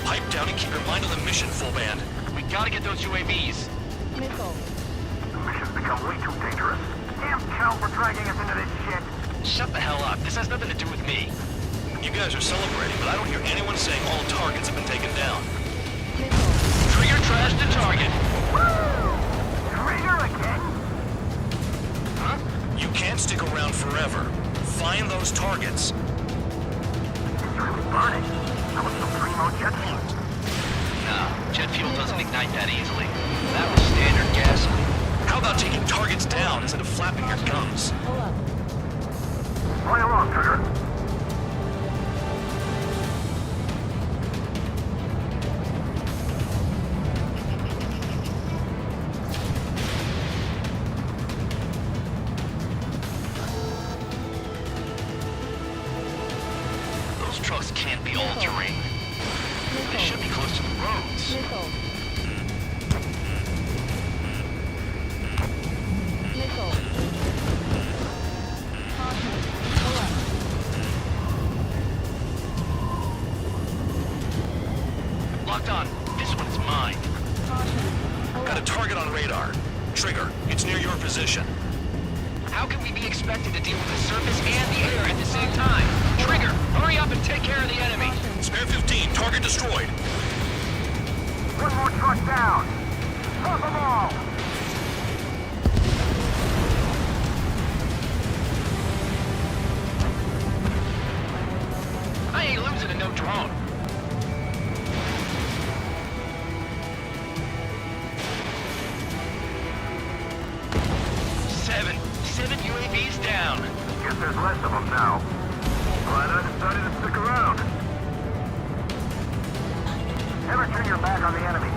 Pipe down and keep your mind on the mission, full band. We gotta get those UAVs. Missile. The mission's become way too dangerous. Damn cow for dragging us into this shit. Shut the hell up. This has nothing to do with me. You guys are celebrating, but I don't hear anyone saying all targets have been taken down. Missile. Trigger trashed the target. Trigger again? Huh? You can't stick around forever. Find those targets. It's really burning. That was some primo jet fuel. No, jet fuel doesn't ignite that easily. That was standard gasoline. How about taking targets down instead of flapping your gums? Pull up. Play along, Trigger. Those trucks can't be all-terrain. They should be close to the roads. Missile. Missile. Caution. Pull up. Locked on. This one's mine. Caution. Pull Got a up. target on radar. Trigger, it's near your position. How can we be expected to deal with the surface and the air at the same time? Trigger, hurry up and take care of the enemy. Spare 15, target destroyed. One more truck down. Top them all. I ain't losing to no drone. Seven UAVs down. Guess there's less of them now. Glad I decided to stick around. Never turn your back on the enemy.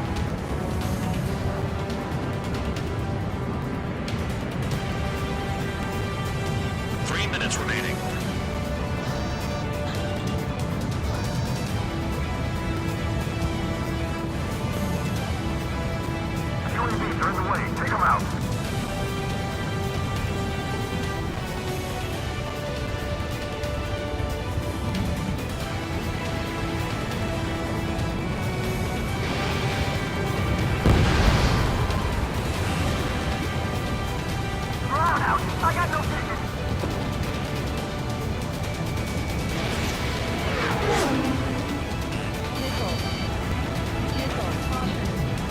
Three minutes remaining. UAVs are in the way. Take them out. Ground out. I got no vision. Missile. Missile. Caution.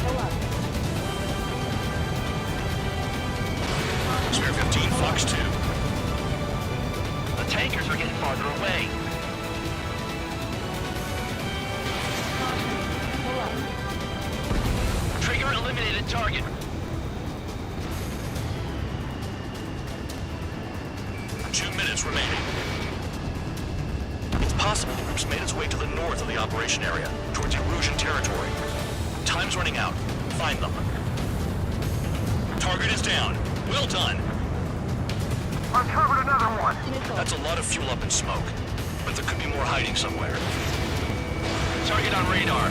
Pull up. Spare 15, Fox 2. The tankers are getting farther away. Caution. Pull up. Trigger eliminated target. Two minutes remaining. It's possible the group's made its way to the north of the operation area, towards Erosion territory. Time's running out. Find them. Target is down. Well done. Uncovered another one. Missile. That's a lot of fuel up in smoke, but there could be more hiding somewhere. Target on radar.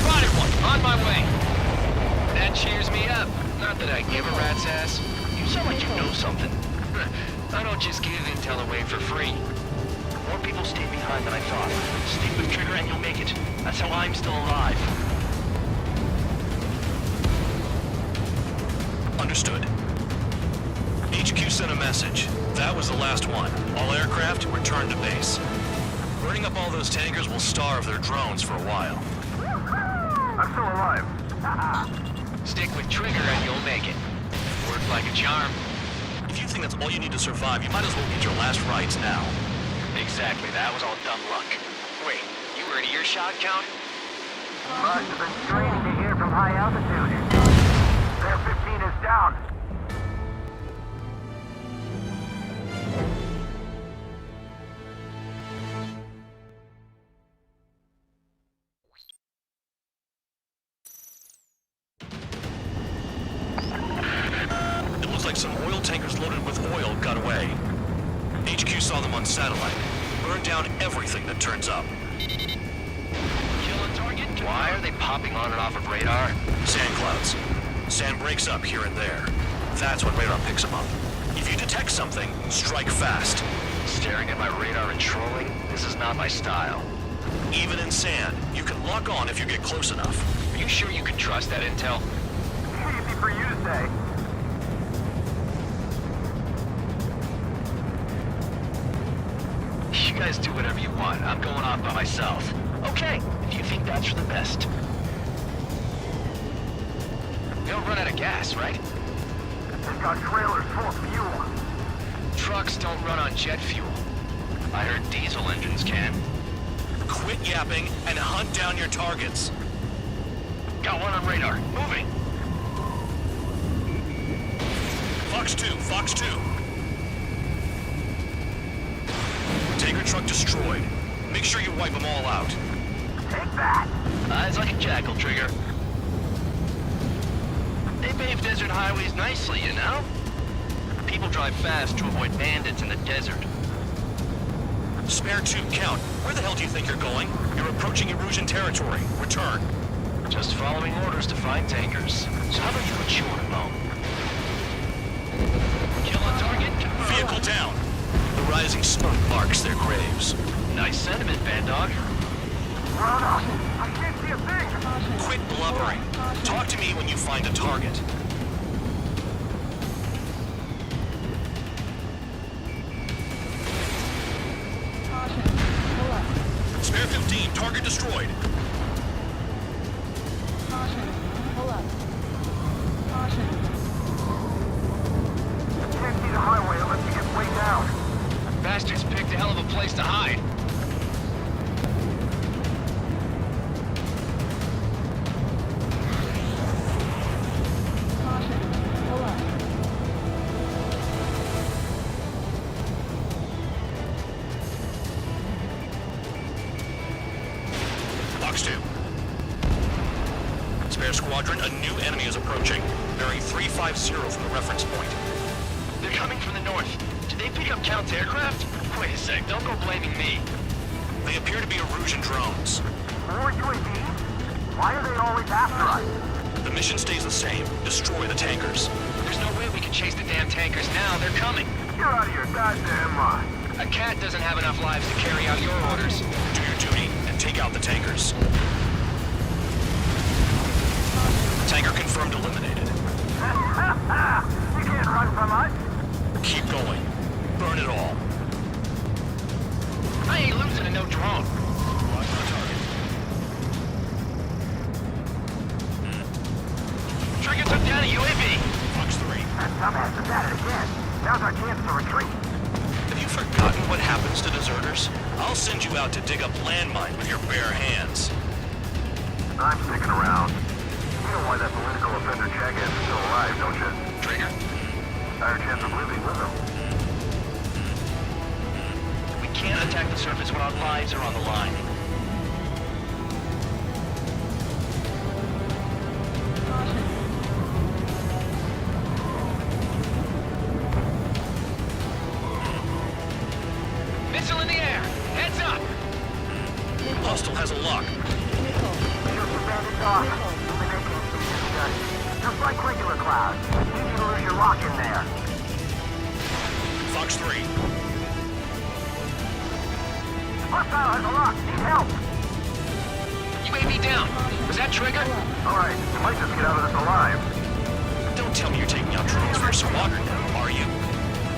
Spotted one. On my way. That cheers me up. Not that I give a rat's ass. You sound like you know something. I don't just give intel away for free. More people stay behind than I thought. Stick with Trigger and you'll make it. That's how I'm still alive. Understood. HQ sent a message. That was the last one. All aircraft return to base. Burning up all those tankers will starve their drones for a while. I'm still alive. Stick with Trigger and you'll make it. Worked like a charm. If you think that's all you need to survive, you might as well get your last rites now. Exactly, that was all dumb luck. Wait, you were in earshot count? Must have been straining to hear from high altitude. Their 15 is down. It looks like some oil tankers loaded with oil got away. HQ saw them on satellite. Burned down everything that turns up. Kill a target? Why are they popping on and off of radar? Sand clouds. Sand breaks up here and there. That's when radar picks them up. If you detect something, strike fast. Staring at my radar and trolling? This is not my style. Even in sand, you can lock on if you get close enough. Are you sure you can trust that intel? Easy for you to say. You guys do whatever you want. I'm going off by myself. Okay, if you think that's for the best. We don't run out of gas, right? They've got trailers full of fuel. Trucks don't run on jet fuel. I heard diesel engines can. Quit yapping and hunt down your targets. Got one on radar. Moving. Fox 2, Fox 2. Tanker truck destroyed. Make sure you wipe them all out. Take that. Eyes like a jackal, Trigger. They pave desert highways nicely, you know? People drive fast to avoid bandits in the desert. Spare 2, Count. Where the hell do you think you're going? You're approaching Erusian territory. Return. Just following orders to find tankers. So how about you put you on a loan? Kill on target. Confirm. Vehicle down. The rising smoke marks their graves. Nice sentiment, Bad Dog. Run up. I can't see a thing. Quit blubbering. Talk to me when you find a target. Caution. Pull up. Spare 15, target destroyed. Caution. Pull up. Caution. Can't see the highway unless you get way down. Bastards picked a hell of a place to hide. Caution. Pull up. Fox 2. Spare squadron, a new enemy is approaching. Bearing 350 from the reference point. They're coming from the north. Did they pick up Count's aircraft? Wait a sec, don't go blaming me. They appear to be Erusian drones. More UAVs? Why are they always after us? The mission stays the same. Destroy the tankers. There's no way we can chase the damn tankers now. They're coming. You're out of your goddamn mind. A cat doesn't have enough lives to carry out your orders. Do your duty and take out the tankers. Tanker confirmed eliminated. You can't run from us. Keep going. Burn it all. I ain't losing to no drone. Watch the target. Trigger took down a UAV. Fox 3. That dumbass is at it again. Now's our chance to retreat. Have you forgotten what happens to deserters? I'll send you out to dig up landmine with your bare hands. I'm sticking around. You know why that political offender jackass is still alive, don't you? Trigger, Higher chance of living with him. we can't attack the surface when our lives are on the line. Caution. Missile in the air. Heads up. Hostile has a lock. Vehicle. Shoot the bandits off. Eliminating suspicion. Just like regular clouds. You need to lose your lock in there. Fox 3. Hostile has a lock. Need help. UAV down. Was that Trigger? Alright, you might just get out of this alive. Don't tell me you're taking out drones for your squadron now, are you?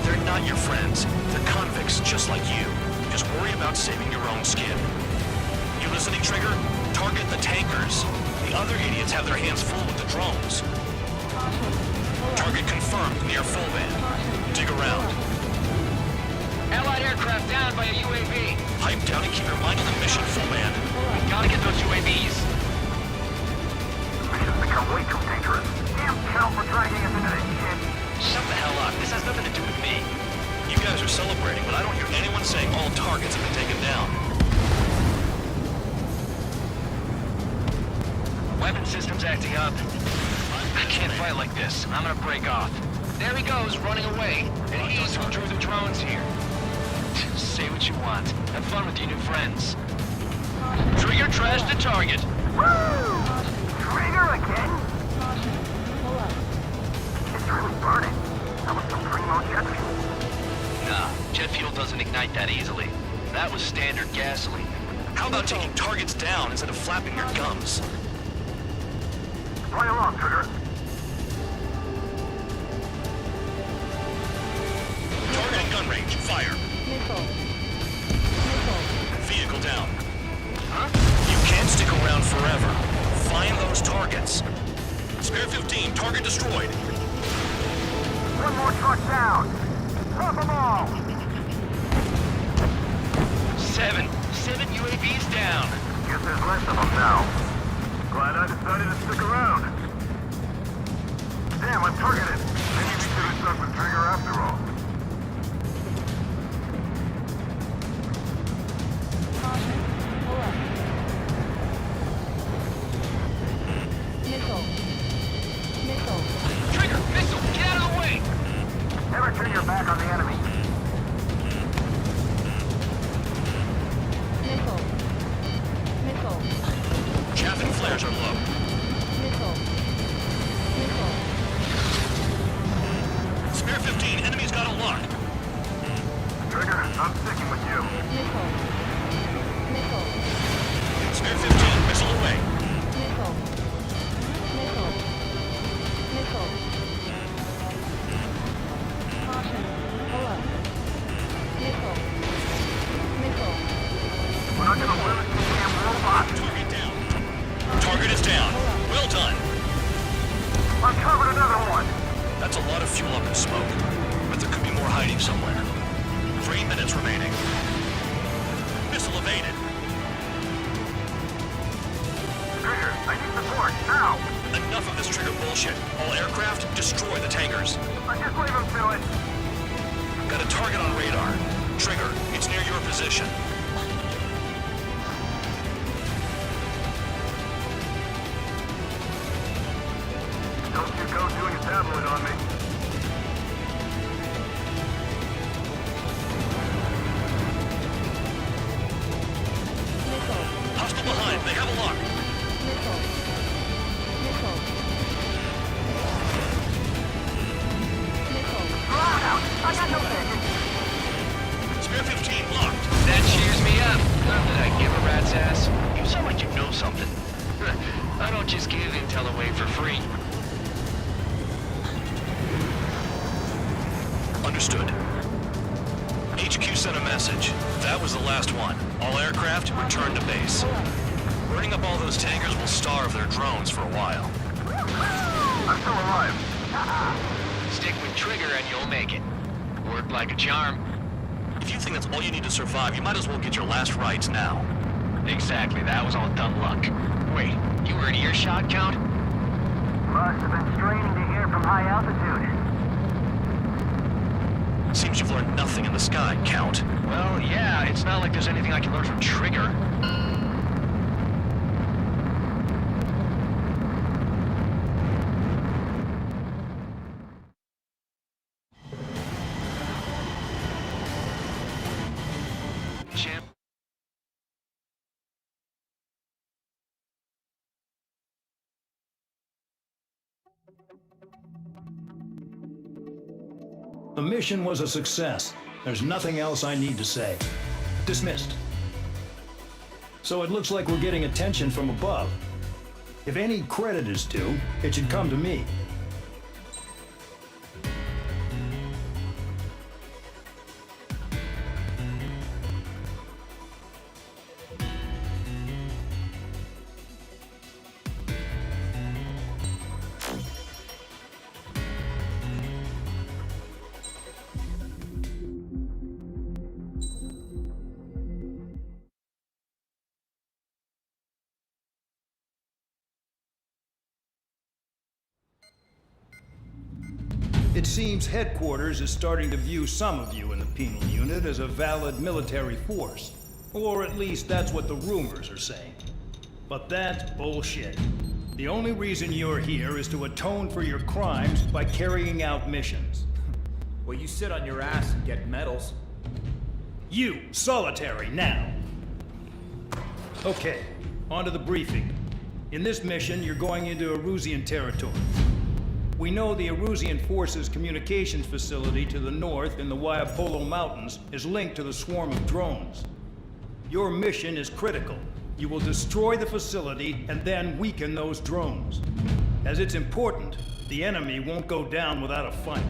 They're not your friends. They're convicts just like you. Just worry about saving your own skin. You listening, Trigger? Target the tankers. The other idiots have their hands full with the drones. Target confirmed near full band. Dig around. Allied aircraft down by a UAV. Pipe down and keep your mind on the mission, full band. Gotta get those UAVs. Mission's become way too dangerous. Damn Cal for dragging us into this shit. Shut the hell up. This has nothing to do with me. You guys are celebrating, but I don't hear anyone saying all targets have been taken down. Weapon system's acting up. I can't fight like this. I'm gonna break off. There he goes, running away. And he's who drew the drones here. Say what you want. Have fun with your new friends. Trigger trashed the target. Woo! Trigger again? Caution. Pull up. It's really burning. That was some primo jet fuel. Nah, jet fuel doesn't ignite that easily. That was standard gasoline. How about taking targets down instead of flapping your gums? Play along, Trigger. Target in gun range. Fire. Missile. Missile. Vehicle down. You can't stick around forever. Find those targets. Spare 15. Target destroyed. One more truck down. Drop them all. 7 UAVs down. Guess there's less of them now. Glad I decided to stick around. Damn, I'm targeted. Maybe we should have stuck with Trigger after all. Caution. Pull up. Missile. Missile. Trigger, missile, get out of the way! Never turn your back on the enemy. Missile. Missile. Chaff and flares are low. Missile. Missile. Spare 15. Enemy's got a lock. Trigger, I'm sticking with you. Missile. Missile. Spare 15. Missile away. Missile. Missile. Missile. Caution. Pull up. Missile. Missile. We're not gonna lose this damn robot. Target down. Target is down. Well done. Uncovered another one. That's a lot of fuel up in smoke. But there could be more hiding somewhere. 3 minutes remaining. Missile evaded. Trigger, I need support, now. Enough of this Trigger bullshit. All aircraft, destroy the tankers. I just leave him to it. Got a target on radar. Trigger, it's near your position. Don't you go doing a tabloid on me. Missile. Hostile behind, they have a lock. Missile. Missile. Missile. I got no vision. Spare 15 locked. That cheers me up. Not that I give a rat's ass. You sound like you know something. I don't just give intel away for free. Understood. HQ sent a message. That was the last one. All aircraft, return to base. Burning up all those tankers will starve their drones for a while. I'm still alive. Stick with Trigger and you'll make it. Worked like a charm. If you think that's all you need to survive, you might as well get your last rites now. Exactly, that was all dumb luck. Wait, you were in earshot, Count? Must have been straining to hear from high altitude. Seems you've learned nothing in the sky, Count. Well, yeah, it's not like there's anything I can learn from Trigger. Champ. The mission was a success. There's nothing else I need to say. Dismissed. So it looks like we're getting attention from above. If any credit is due, it should come to me. It seems headquarters is starting to view some of you in the penal unit as a valid military force. Or at least that's what the rumors are saying. But that's bullshit. The only reason you're here is to atone for your crimes by carrying out missions. Well, you sit on your ass and get medals. You, solitary, now. Okay, on to the briefing. In this mission, you're going into Erusian territory. We know the Erusian Forces communications facility to the north in the Waiapolo Mountains is linked to the swarm of drones. Your mission is critical. You will destroy the facility and then weaken those drones. As it's important, the enemy won't go down without a fight.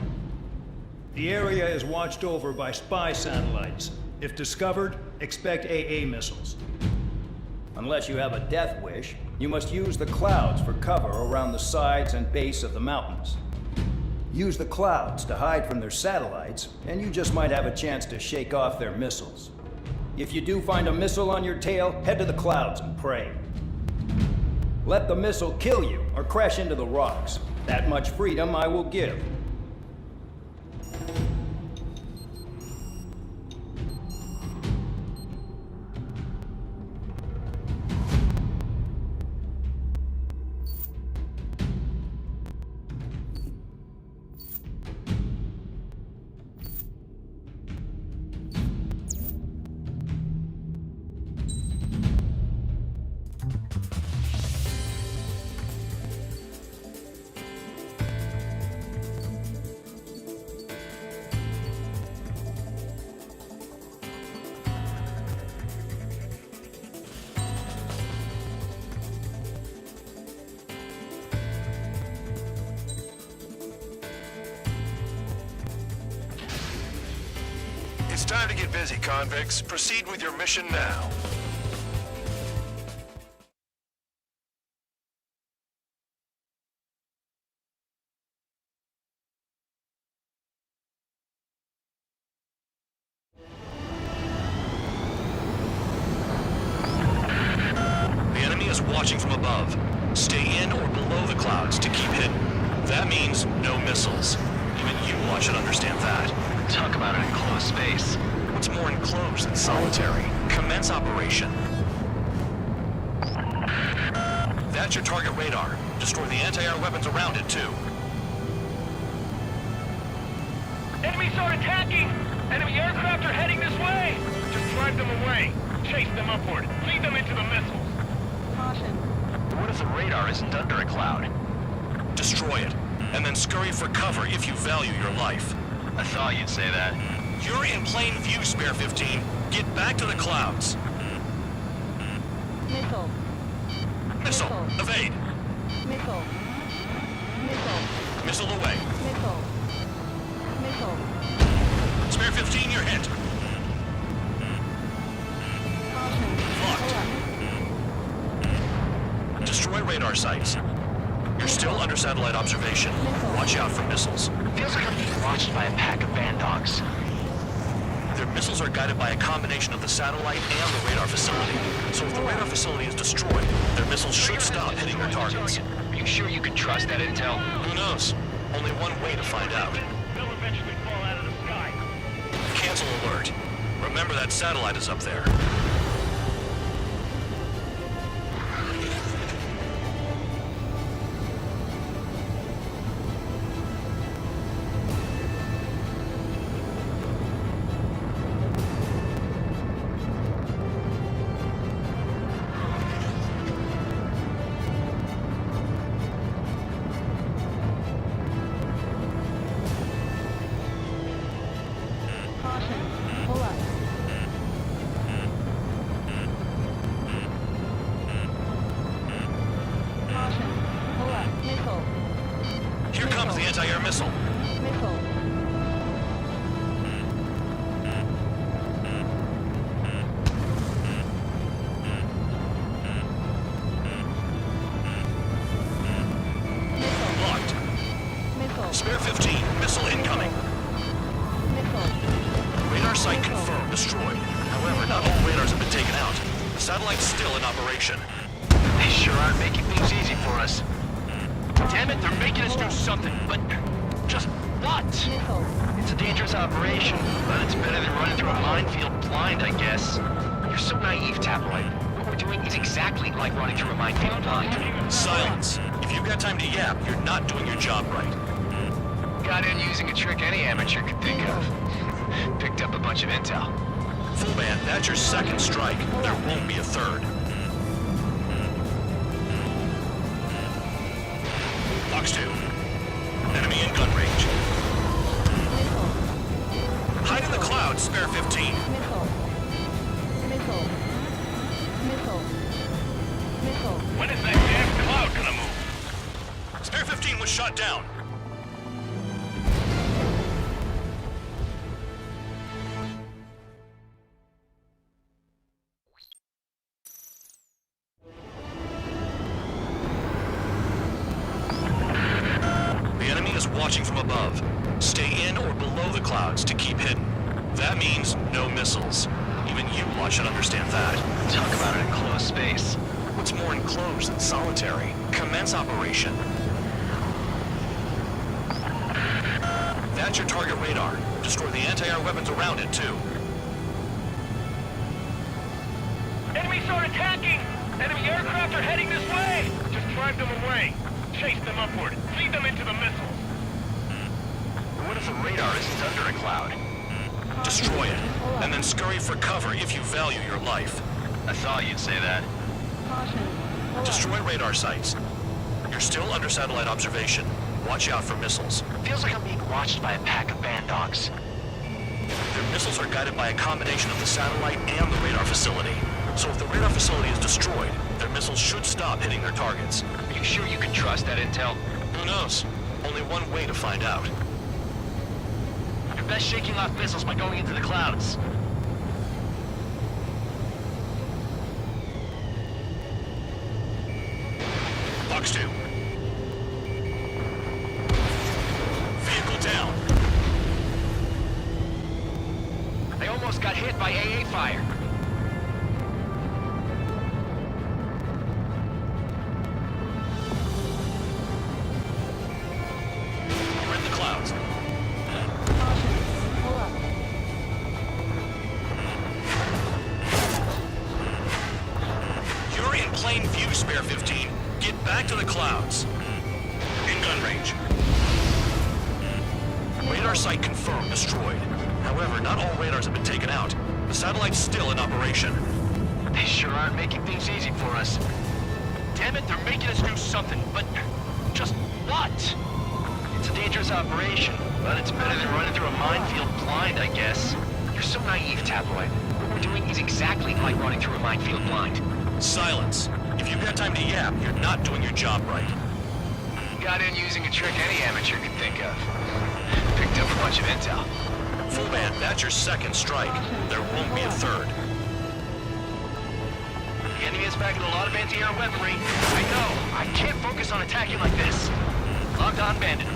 The area is watched over by spy satellites. If discovered, expect AA missiles. Unless you have a death wish, you must use the clouds for cover around the sides and base of the mountains. Use the clouds to hide from their satellites, and you just might have a chance to shake off their missiles. If you do find a missile on your tail, head to the clouds and pray. Let the missile kill you or crash into the rocks. That much freedom I will give. It's time to get busy, convicts. Proceed with your mission now. The enemy is watching from above. Stay in or below the clouds to keep hidden. That means no missiles. Even you lot should understand that. Talk about an enclosed space. What's more enclosed than solitary? Commence operation. That's your target radar. Destroy the anti-air weapons around it, too. Enemies are attacking! Enemy aircraft are heading this way! Just drive them away. Chase them upward. Lead them into the missiles. Caution. What if the radar isn't under a cloud? Destroy it, and then scurry for cover if you value your life. I thought you'd say that. You're in plain view, Spare 15. Get back to the clouds. Missile. Missile, evade. Missile. Missile. Missile away. Missile. Missile. Spare 15, you're hit. Caution. Locked. Destroy radar sites. You're still under satellite observation. Watch out for missiles. Feels like I'm being watched by a pack of band dogs. Their missiles are guided by a combination of the satellite and the radar facility. So if the radar facility is destroyed, their missiles should stop hitting their targets. Are you sure you can trust that intel? Who knows? Only one way to find out. They'll eventually fall out of the sky. Cancel alert. Remember that satellite is up there. Caution. Pull up. Caution. Pull up. Missile. Here comes the anti-air missile. Missile. Locked. Missile. Spare 15, missile incoming. Missile. Radar site confirmed, destroyed. However, not all radars have been taken out. The satellite's still in operation. They sure aren't making things easy for us. Damn it, they're making us do something, but just what? Missile. It's a dangerous operation, but it's better than running through a minefield blind, I guess. You're so naive, Tabloid. What we're doing is exactly like running through a minefield blind. Silence. If you've got time to yap, you're not doing your job right. Got in using a trick any amateur could think of. Picked up a bunch of intel. Full band, that's your second strike. There won't be a third. Fox 2. Spare 15. Missile. Missile. Missile. Missile. When is that damn cloud gonna move? Spare 15 was shot down. The enemy is watching from above. Stay in or below the clouds to keep hidden. That means no missiles. Even you lot should understand that. Talk about an enclosed space. What's more enclosed than solitary? Commence operation. That's your target radar. Destroy the anti-air weapons around it, too. Enemies are attacking! Enemy aircraft are heading this way! Just drive them away. Chase them upward. Lead them into the missiles. What if the radar isn't under a cloud? Destroy it, and then scurry for cover if you value your life. I thought you'd say that. Caution. Destroy radar sites. You're still under satellite observation. Watch out for missiles. Feels like I'm being watched by a pack of band dogs. Their missiles are guided by a combination of the satellite and the radar facility. So if the radar facility is destroyed, their missiles should stop hitting their targets. Are you sure you can trust that intel? Who knows? Only one way to find out. You're best shaking off missiles by going into the clouds. Fox 2. Vehicle down. I almost got hit by AA fire. You're in the clouds. Caution. Pull up. You're in plain view, Spare 15. Get back to the clouds. In gun range. Radar site confirmed destroyed. However, not all radars have been taken out. The satellite's still in operation. They sure aren't making things easy for us. Damn it, they're making us do something, but just what? It's a dangerous operation, but it's better than running through a minefield blind, I guess. You're so naive, Tabloid. What we're doing is exactly like running through a minefield blind. Silence. If you've got time to yap, you're not doing your job right. Got in using a trick any amateur could think of. Picked up a bunch of intel. Full band, that's your second strike. There won't be a third. The enemy is packing a lot of anti-air weaponry. I know. I can't focus on attacking like this. Logged on bandit.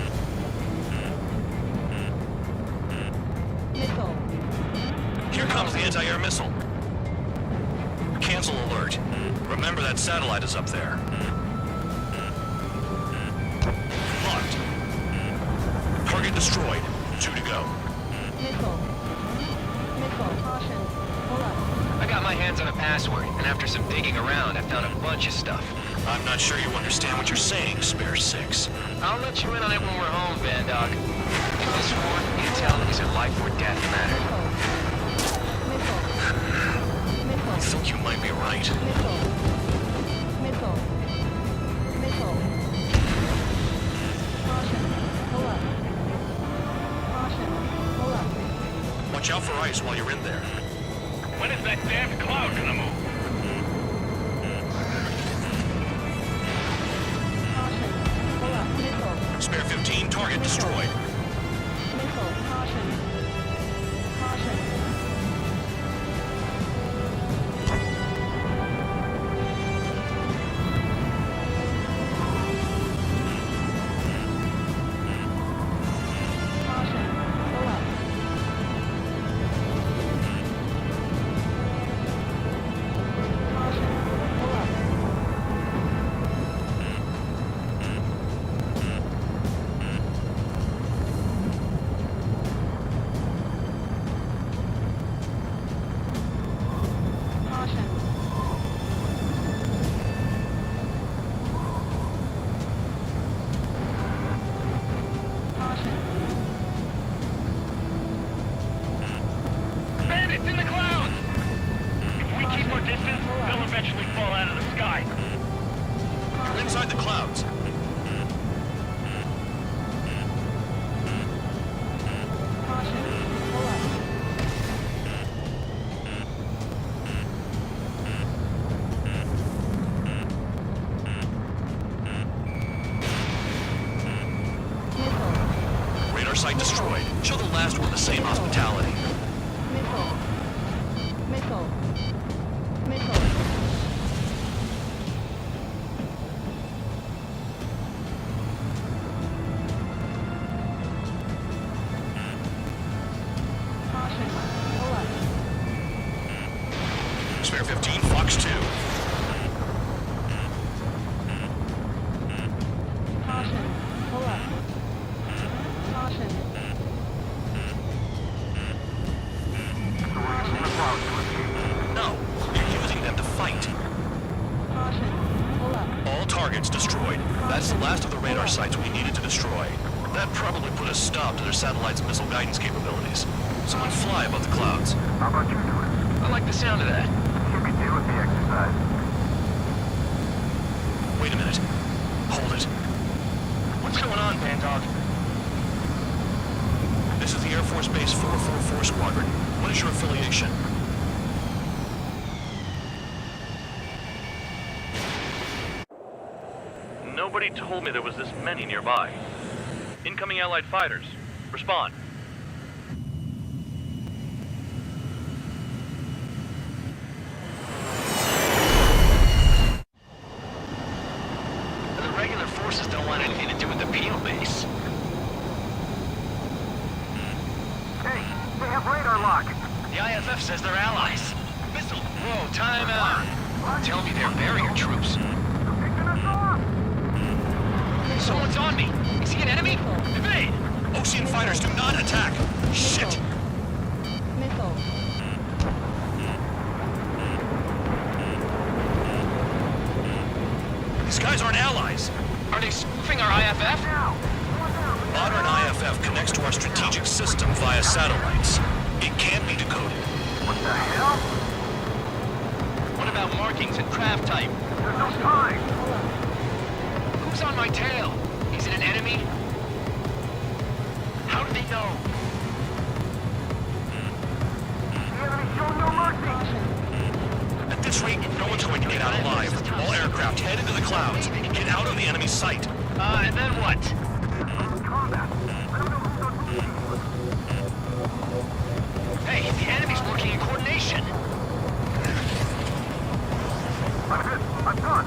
Missile. Here comes the anti-air missile. Cancel alert. Remember that satellite is up there. Locked. Target destroyed. 2 to go. Missile. Missile. Caution. Pull up. I got my hands on a password, and after some digging around, I found a bunch of stuff. I'm not sure you understand what you're saying, Spare 6. I'll let you in on it when we're home, Van Dog. In this war, intel is a life or death matter. Missile. Missile. I think you might be right. Missile. Missile. Missile. Caution. Pull up. Caution. Pull up. Watch out for ice while you're in there. When is that damn cloud gonna move? Caution. Pull up. Missile. Spare 15, target destroyed. Missile. Caution. Caution. Caution. Pull up. Caution. Pull up. Caution. Caution. Bandits in the clouds! If we keep our distance, they'll eventually fall out of the sky. You're inside the clouds. Caution. Pull up. fatality. Missile. Missile. Missile. Caution. Pull up. Spare 15, Fox 2. Caution. Pull up. Caution. No, you're using them to fight. Caution. Pull up. All targets destroyed. That's the last of the radar sites we needed to destroy. That probably put a stop to their satellite's missile guidance capabilities. Someone fly above the clouds. How about you do it? I like the sound of that. You can deal with the exercise. Wait a minute. Hold it. What's going on, Bandog? This is the Air Force Base 444 Squadron. What is your affiliation? Nobody told me there was this many nearby. Incoming Allied fighters. Respond. The regular forces don't want anything to do with the penal base. Hey, they have radar lock. The IFF says they're allies. Missile. Whoa, time out. Tell me they're barrier troops. Someone's on me. Is he an enemy? Evade! Ocean fighters do not attack! Shit! Missile. These guys aren't allies! Are they spoofing our IFF? Modern IFF connects to our strategic system via satellites. It can't be decoded. What the hell? What about markings and craft type? There's no time. Who's on my tail? Is it an enemy? How do they know? The enemy showing no mercy. At this rate, no one's going to get out alive. All aircraft head into the clouds. Get out of the enemy's sight. And then what? Combat. I don't know who's on duty. Hey, the enemy's working in coordination. I'm hit. I'm done.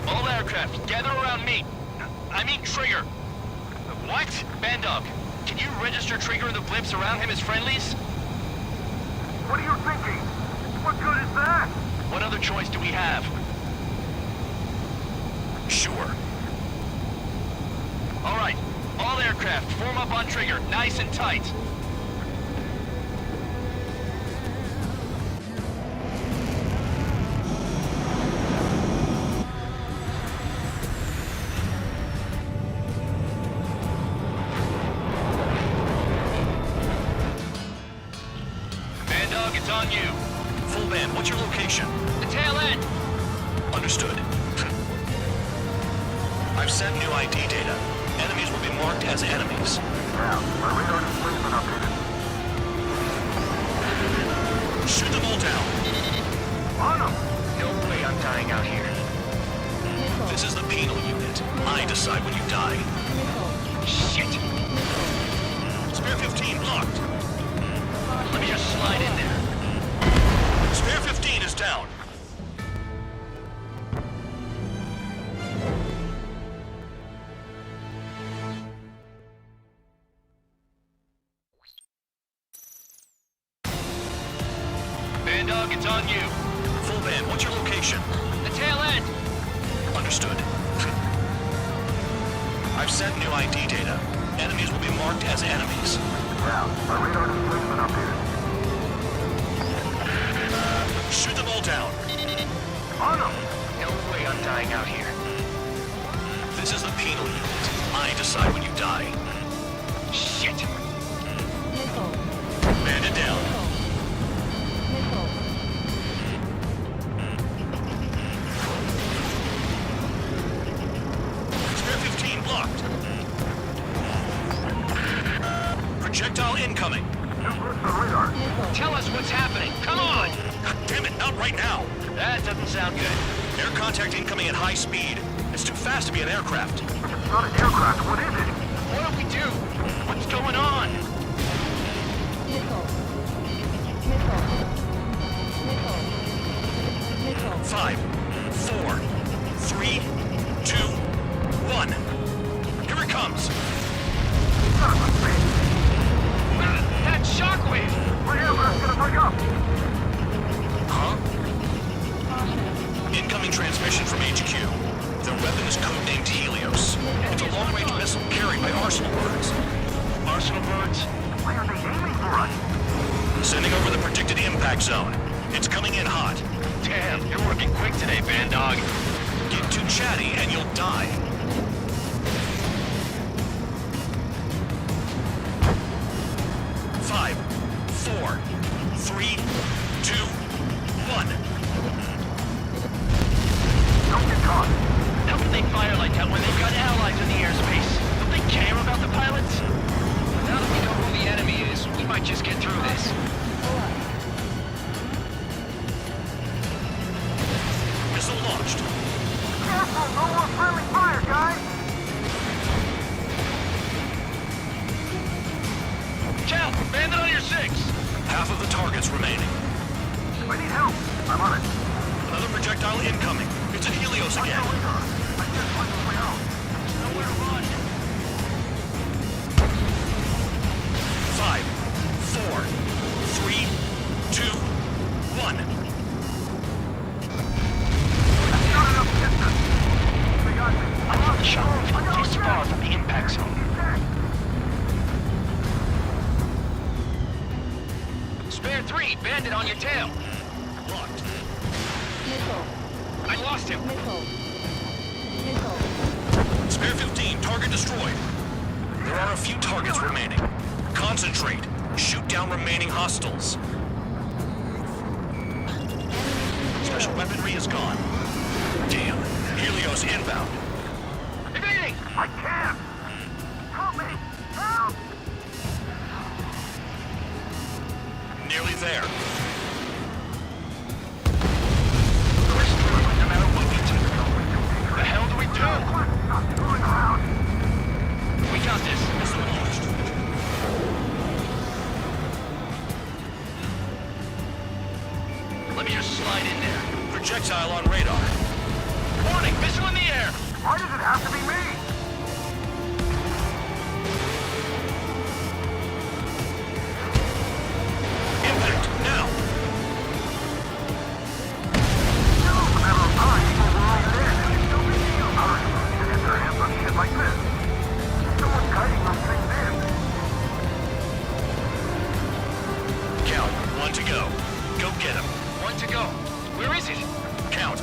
All aircraft, gather around me. I mean Trigger. What? Bandog, can you register Trigger and the blips around him as friendlies? What are you thinking? What good is that? What other choice do we have? Sure. All right, all aircraft, form up on Trigger, nice and tight. Bandog, it's on you. Full band, what's your location? The tail end. Understood. I've sent new ID data. Enemies will be marked as enemies. Yeah, my radar displacement updated. Shoot them all down. On them! No way I'm dying out here. Missile. This is the penal unit. I decide when you die. Missile. Shit! Spare 15 locked. Let me just slide in there. Spare 15 is down. Bandog, it's on you. Full band, what's your location? The tail end. Understood. I've sent new ID data. Enemies will be marked as enemies. Yeah, my radar displacement updated. Shoot them all down. On them! No way I'm dying out here. This is the penal unit. I decide when you die. Shit! Missile. Man it down. Missile. Spare 15 blocked. Projectile incoming. Just lose the radar. Missile. Tell us what's happening. Come on! God damn it, not right now! That doesn't sound good. Air contact incoming at high speed. It's too fast to be an aircraft. It's not an aircraft. What is it? What do we do? What's going on? Missile. Missile. Missile. Missile. 5, 4, 3, 2, 1. Here it comes. That shockwave! My aircraft's gonna break up. Huh? Caution. Incoming transmission from HQ. Their weapon is codenamed Helios. It's a long-range missile carried by Arsenal birds. Arsenal birds? Why are they aiming for us? Sending over the predicted impact zone. It's coming in hot. Damn, you're working quick today, band dog. Get too chatty and you'll die. Five, 4, 3, 2, 1. Don't get caught. How can they fire like that when they've got allies in the airspace? Don't they care about the pilots? Now that we know who the enemy is, we might just get through this. Missile launched. Careful, no more friendly fire, guys. Cal, bandit on your 6! Half of the targets remaining. I need help. I'm on it. Another projectile incoming. It's a Helios again. I just went my way out. Nowhere to run. 5, 4, 3, 2, 1. Not enough distance. They got me. I thought the shockwave was too far from the impact zone. Spare 3, bandit on your tail. Locked. Missile. I lost him. Missile. Missile. Spare 15, target destroyed. There are a few targets remaining. Concentrate. Shoot down remaining hostiles. Special weaponry is gone. Damn. Helios inbound. Evading! I can't. Help me. Help. Nearly there. No matter what we do. The hell do we do? Stop screwing around. We got this. Missile launched. Let me just slide in there. Projectile on radar. Warning, missile in the air! Why does it have to be me? Impact, now! No matter of time, people will all dead. It's no big deal. Ours can get their hands on shit like this. Someone's kiting those things in. Count, 1 to go. Go get him. 1 to go. Where is it? Count.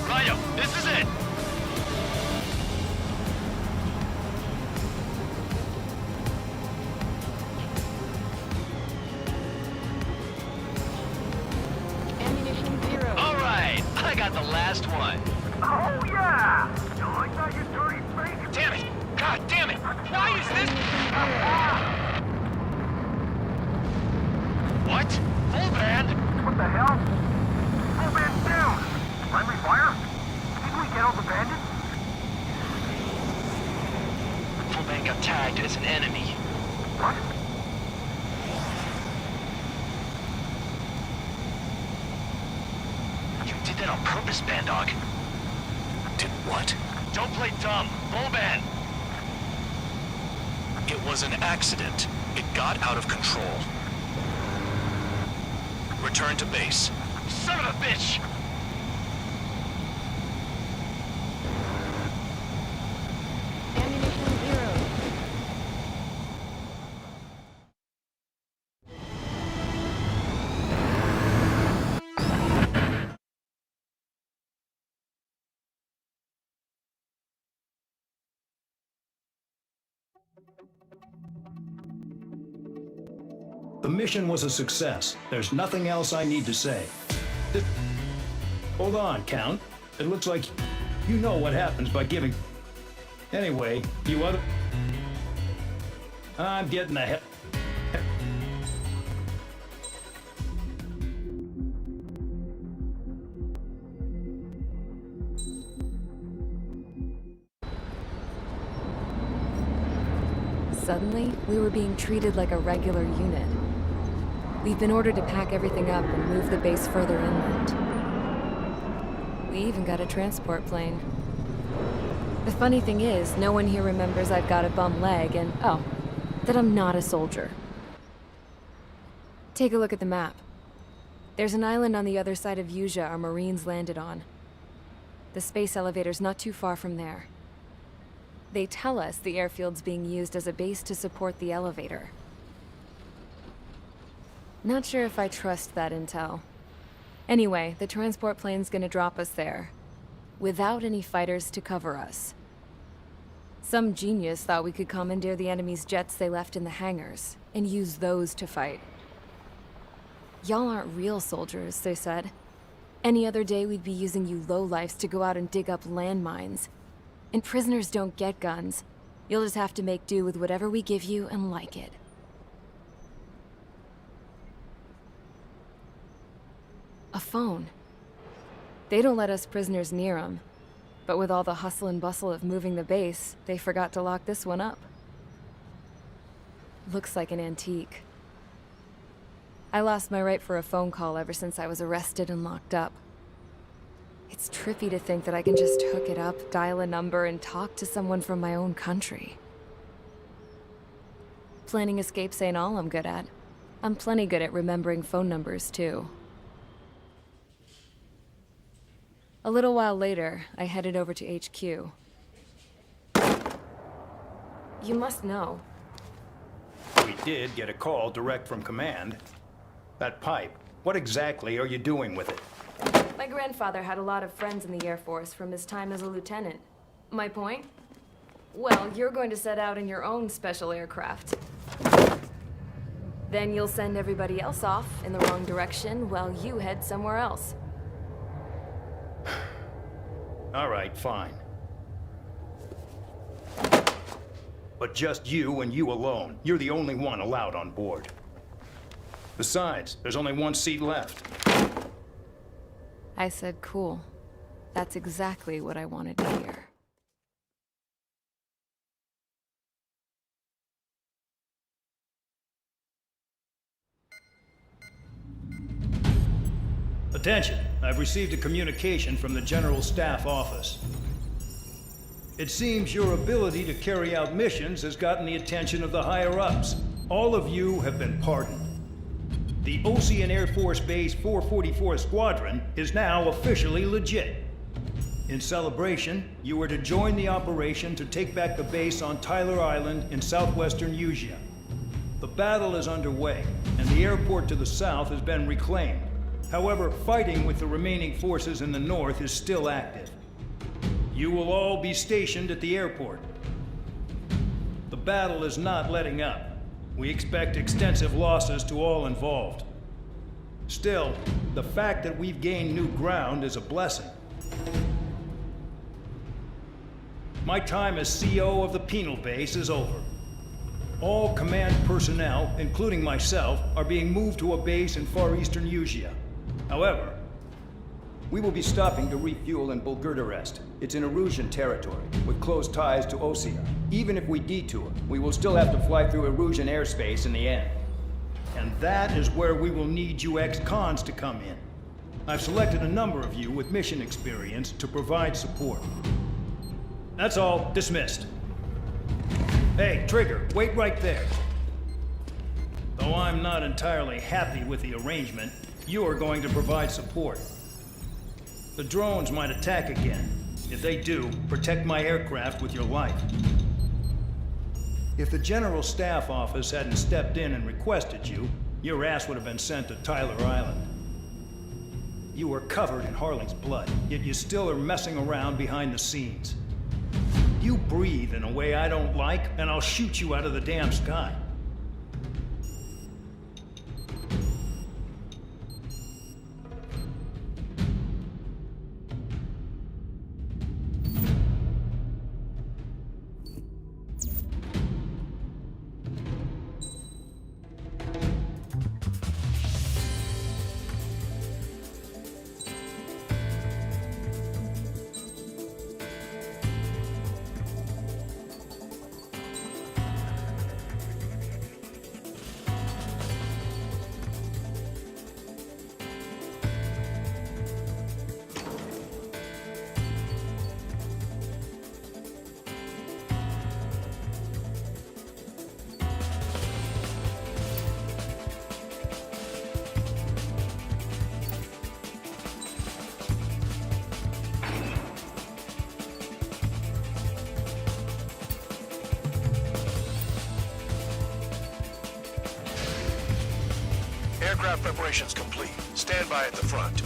Rhino, this is it! Ammunition 0. Alright, I got the last one. Oh, yeah! You like that, you dirty fake? Damn it! God damn it! Why is this? What? Full band? What the hell? Full band's down! Friendly fire? Didn't we get all the bandits? Full band got tagged as an enemy. What? You did that on purpose, band dog. Did what? Don't play dumb. Full band. It was an accident. It got out of control. Return to base. Son of a bitch! Ammunition 0. The mission was a success. There's nothing else I need to say. Hold on, Count. It looks like you know what happens by giving... Anyway, you other... I'm getting the hell... suddenly, we were being treated like a regular unit. We've been ordered to pack everything up and move the base further inland. We even got a transport plane. The funny thing is, no one here remembers I've got a bum leg and, oh, that I'm not a soldier. Take a look at the map. There's an island on the other side of Yuja our Marines landed on. The space elevator's not too far from there. They tell us the airfield's being used as a base to support the elevator. Not sure if I trust that intel. Anyway, the transport plane's gonna drop us there, without any fighters to cover us. Some genius thought we could commandeer the enemy's jets they left in the hangars, and use those to fight. Y'all aren't real soldiers, they said. Any other day we'd be using you lowlifes to go out and dig up landmines. And prisoners don't get guns. You'll just have to make do with whatever we give you and like it. A phone. They don't let us prisoners near them. But with all the hustle and bustle of moving the base, they forgot to lock this one up. Looks like an antique. I lost my right for a phone call ever since I was arrested and locked up. It's trippy to think that I can just hook it up, dial a number, and talk to someone from my own country. Planning escapes ain't all I'm good at. I'm plenty good at remembering phone numbers, too. A little while later, I headed over to HQ. You must know. We did get a call direct from command. That pipe, what exactly are you doing with it? My grandfather had a lot of friends in the Air Force from his time as a lieutenant. My point? Well, you're going to set out in your own special aircraft. Then you'll send everybody else off in the wrong direction while you head somewhere else. All right, fine. But just you and you alone. You're the only one allowed on board. Besides, there's only one seat left. I said cool. That's exactly what I wanted to hear. Attention, I've received a communication from the General Staff Office. It seems your ability to carry out missions has gotten the attention of the higher-ups. All of you have been pardoned. The Ocean Air Force Base 444 Squadron is now officially legit. In celebration, you are to join the operation to take back the base on Tyler Island in southwestern Yuja. The battle is underway, and the airport to the south has been reclaimed. However, fighting with the remaining forces in the north is still active. You will all be stationed at the airport. The battle is not letting up. We expect extensive losses to all involved. Still, the fact that we've gained new ground is a blessing. My time as CO of the penal base is over. All command personnel, including myself, are being moved to a base in far eastern Yuja. However, we will be stopping to refuel in Bulgurdarest. It's in Erusian territory, with close ties to Osea. Even if we detour, we will still have to fly through Erusian airspace in the end. And that is where we will need you ex-cons to come in. I've selected a number of you with mission experience to provide support. That's all. Dismissed. Hey, Trigger, wait right there. Though I'm not entirely happy with the arrangement, you are going to provide support. The drones might attack again. If they do, protect my aircraft with your life. If the General Staff Office hadn't stepped in and requested you, your ass would have been sent to Tyler Island. You were covered in Harling's blood, yet you still are messing around behind the scenes. You breathe in a way I don't like, and I'll shoot you out of the damn sky. Aircraft preparations complete. Stand by at the front.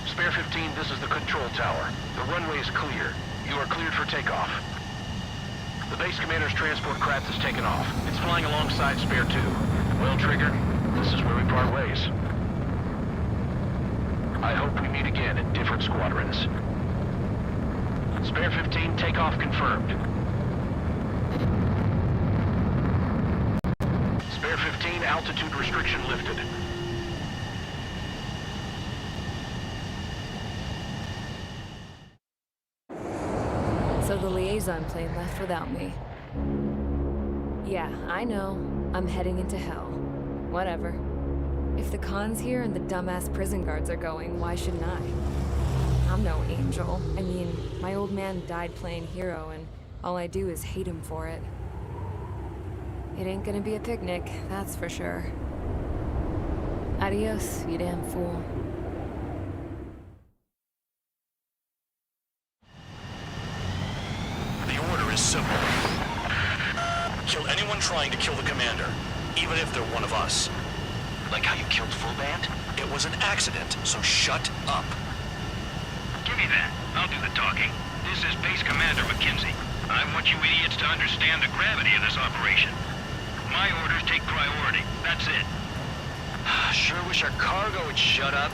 Spare 15, this is the control tower. The runway is clear. You are cleared for takeoff. The base commander's transport craft has taken off. It's flying alongside Spare 2. Well, Trigger, this is where we part ways. I hope we meet again in different squadrons. Spare 15, takeoff confirmed. Spare 15, altitude restriction lifted. So the liaison plane left without me. Yeah, I know. I'm heading into hell. Whatever. If the Khan's here and the dumbass prison guards are going, why shouldn't I? I'm no angel. I mean, my old man died playing hero, and all I do is hate him for it. It ain't gonna be a picnic, that's for sure. Adios, you damn fool. Is simple. Kill anyone trying to kill the commander, even if they're one of us. Like how you killed Full Band? It was an accident, so shut up. Give me that. I'll do the talking. This is Base Commander McKenzie. I want you idiots to understand the gravity of this operation. My orders take priority. That's it. Sure wish our cargo would shut up.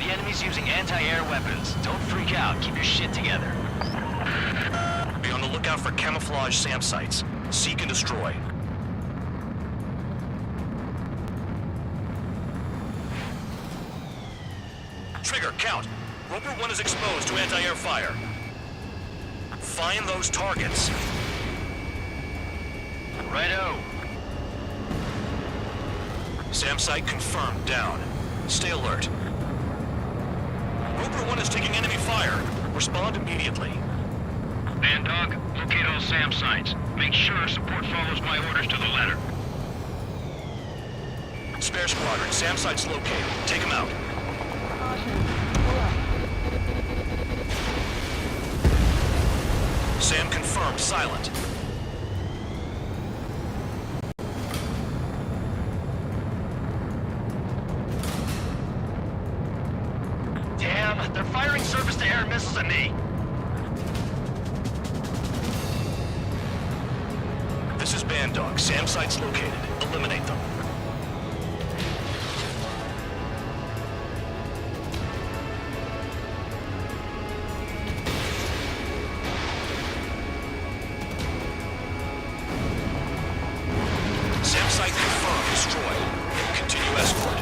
The enemy's using anti-air weapons. Don't freak out. Keep your shit together. Be on the lookout for camouflage SAM sites. Seek and destroy. Trigger, count. Roper 1 is exposed to anti-air fire. Find those targets. Righto. SAM site confirmed, down. Stay alert. Roper 1 is taking enemy fire. Respond immediately. Bandog, locate all SAM sites. Make sure support follows my orders to the letter. Spare squadron, SAM sites located. Take them out. SAM confirmed, silent. Damn, they're firing surface-to-air missiles at me. This is Bandog. SAM sites located. Eliminate them. SAM site confirmed. Destroyed. Continue escort.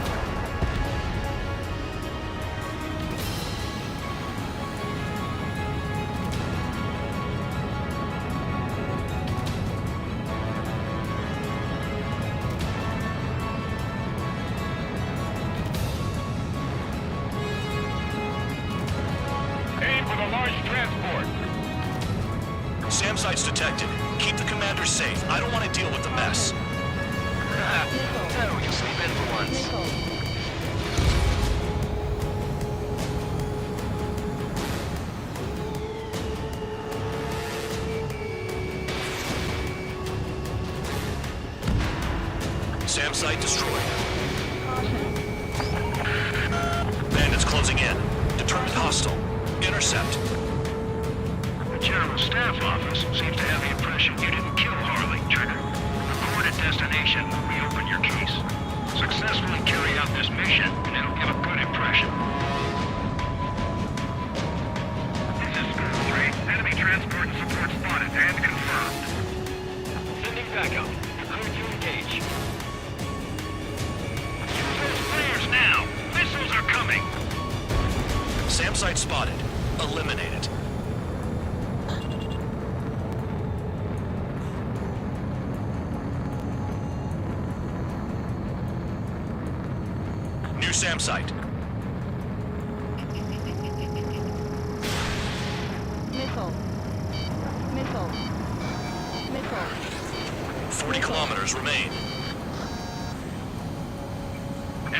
Aim for the large transport. SAM sites detected. Keep the commander safe. I don't want to deal with the mess. No, you'll sleep in for once. SAM site destroyed. Bandits closing in. Determined hostile. Intercept. The General Staff Office seems to have the impression you didn't kill Harley, Trigger. Report at destination will reopen your case. Successfully carry out this mission, and it'll give a good impression. This is School 3. Enemy transport and support spotted and confirmed. Sending backup. Clear to engage. Use those flares now! Missiles are coming! SAM site spotted. Eliminate it. New SAM site. Missile. Missile. Missile. 40 kilometers remain.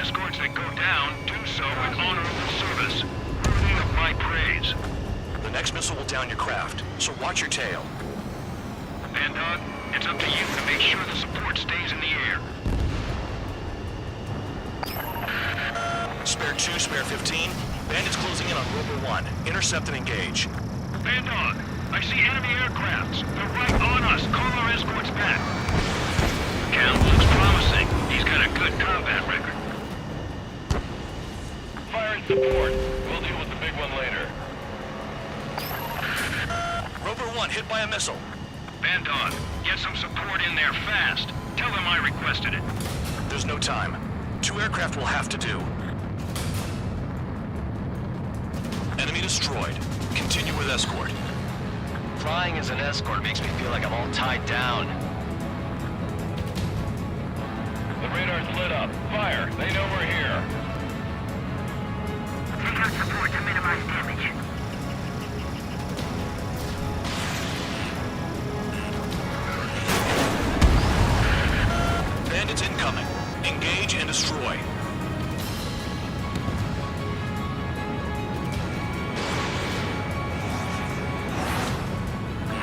Escorts that go down do so with honorable service, worthy of my praise. The next missile will down your craft, so watch your tail. Bandog, it's up to you to make sure the support stays in the air. Spare 2, spare 15. Bandits closing in on Rover 1. Intercept and engage. Bandog, I see enemy aircrafts. They're right on us. Call our escorts back. Count looks promising. He's got a good combat record. Fire and support. We'll deal with the big one later. Rover 1 hit by a missile. Bandog, get some support in there fast. Tell them I requested it. There's no time. 2 aircraft will have to do. Enemy destroyed. Continue with escort. Flying as an escort makes me feel like I'm all tied down. The radar's lit up. Fire. They know we're here. Take out support to minimize damage. Bandits incoming. Engage and destroy.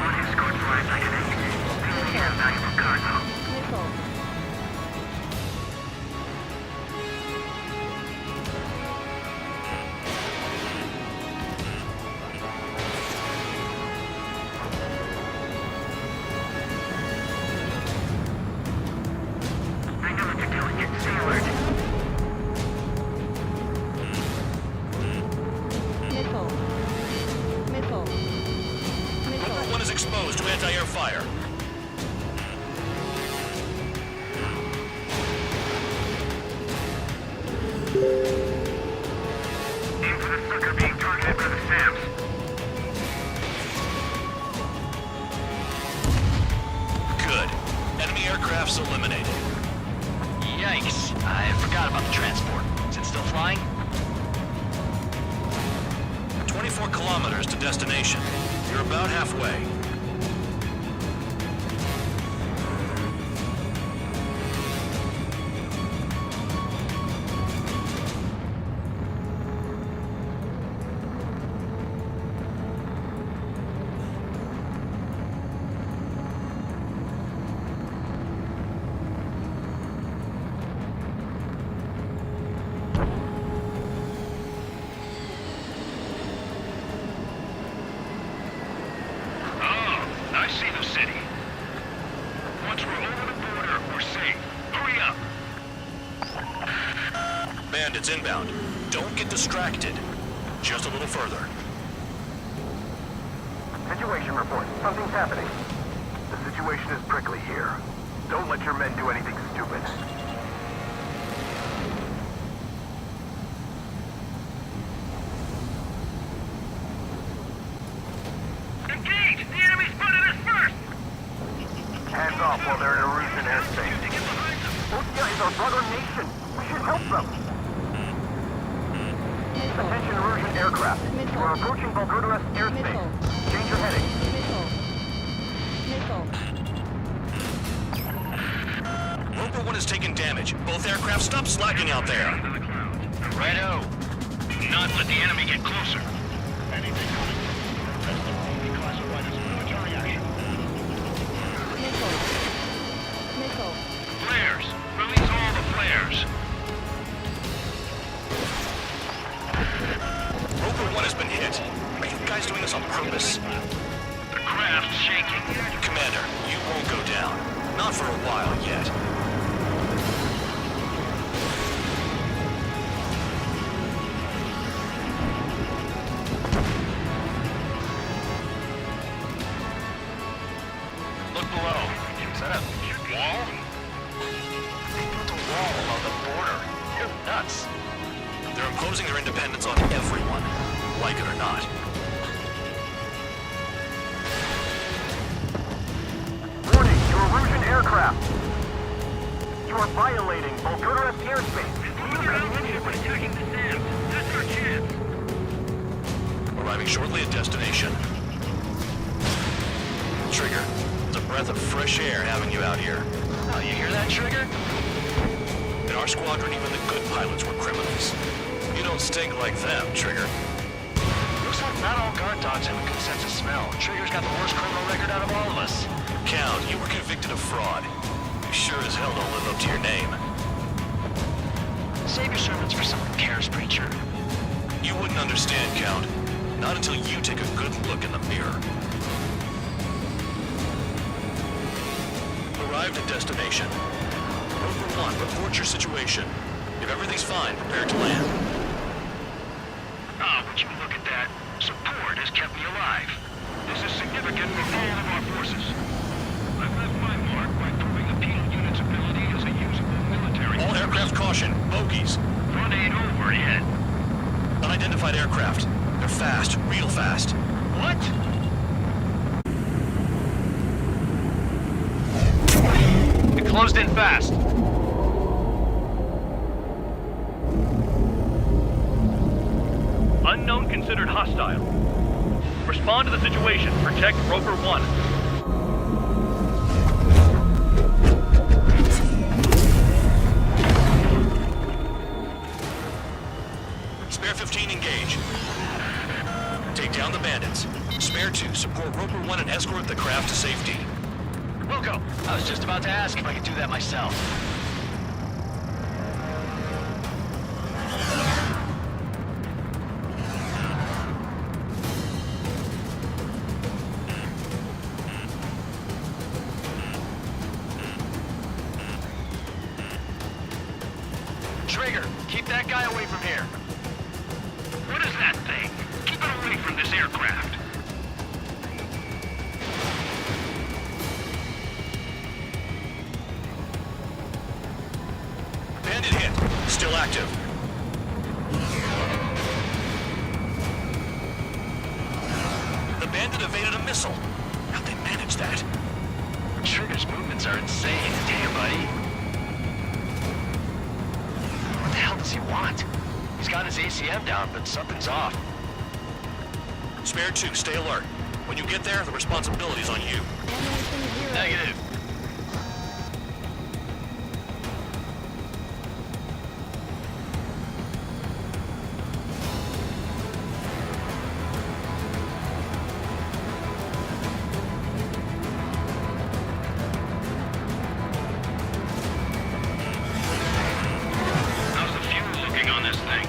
One escort flies like an ace. They have valuable cargo. Missile. I know what they're doing. Get sailors. Missile. Missile. Missile. Rover 1 is exposed to anti-air fire. Aim for the sucker being targeted by the SAMs. Good. Enemy aircraft's eliminated. Yikes. I forgot about the transport. Is it still flying? 24 kilometers to destination. You're about halfway. Oh, I see the city. Once we're over the border, we're safe. Hurry up. Bandits inbound. Don't get distracted. Just a little further. Situation report. Something's happening. The situation is prickly here. Don't let your men do anything stupid. Engage! The enemy spotted us first! Hands off while they're in Erusian airspace. Ostia is our brother nation. We should help them. Attention Erusian aircraft. Missile. We're approaching Bulgarian airspace. Missile. Change your heading. Missile. Missile. Rover 1 has taken damage. Both aircraft stop slacking out there. Righto. Do not let the enemy get closer. Missile. Missile. Flares. Release all the flares. Rover 1 has been hit. Are you guys doing this on purpose? The craft's shaking. Commander, you won't go down. Not for a while yet. Look below. Is that a wall? They built a wall along the border. You're nuts. They're imposing their independence on everyone, like it or not. Warning, you're Erusian aircraft. You are violating Bulgarian airspace. Attacking the SAMs. That's our chance. Arriving shortly at destination. Trigger, it's a breath of fresh air having you out here. Oh, you hear that, Trigger? In our squadron, even the good pilots were criminals. You don't stink like them, Trigger. Looks like not all guard dogs have a good sense of smell. Trigger's got the worst criminal record out of all of us. Count, you were convicted of fraud. You sure as hell don't live up to your name. Save your sermons for someone who cares, preacher. You wouldn't understand, Count. Not until you take a good look in the mirror. Arrived at destination. Rover 1, report your situation. If everything's fine, prepare to land. Ah, would you look at that? Support has kept me alive. This is significant for all of our forces. I've left my mark by proving the penal unit's ability as a usable military. All aircraft caution. Bogies. Front ain't over yet. Unidentified aircraft. They're fast, real fast. What? It closed in fast. Unknown considered hostile. Respond to the situation. Protect Rover 1. Spare 15, engage. Take down the bandits. Spare 2, support Rover 1 and escort the craft to safety. Wilco, I was just about to ask if I could do that myself. Trigger, keep that guy away from here. What is that thing? Keep it away from this aircraft. Bandit hit. Still active. The bandit evaded a missile. How'd they manage that? Trigger's movements are insane. Damn, buddy. What the hell does he want? He's got his ACM down, but something's off. Spare 2, stay alert. When you get there, the responsibility's on you. Negative. How's the fuel looking on this thing?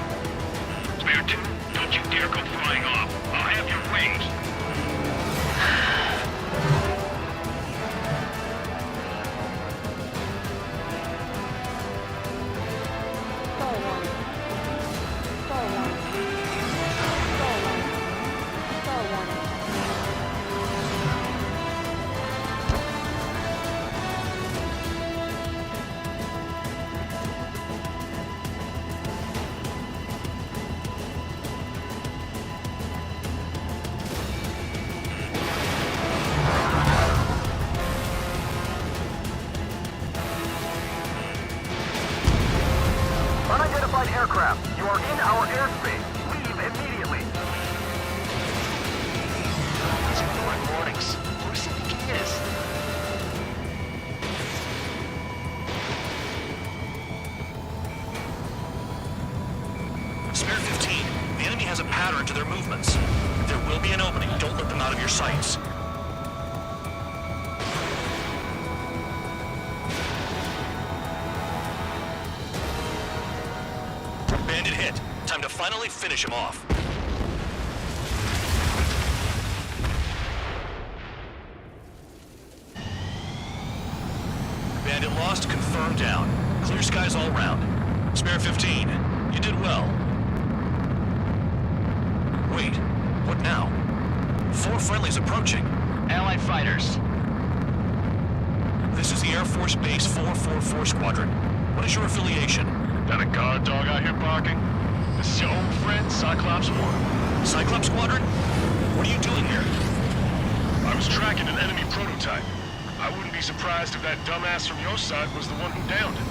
Spare 2, don't you dare go flying off. I'll have your wings. Unidentified aircraft, you are in our airspace. Leave immediately. He's ignoring warnings. Who does he think he is? Spare 15, the enemy has a pattern to their movements. There will be an opening. Don't let them out of your sights. Bandit hit. Time to finally finish him off. Bandit lost, confirmed down. Clear skies all round. Spare 15, you did well. Wait, what now? 4 friendlies approaching. Allied fighters. This is the Air Force Base 444 Squadron. What is your affiliation? That a guard dog out here barking? This is your old friend, Acecombat7. Cyclops Squadron? What are you doing here? I was tracking an enemy prototype. I wouldn't be surprised if that dumbass from your side was the one who downed it.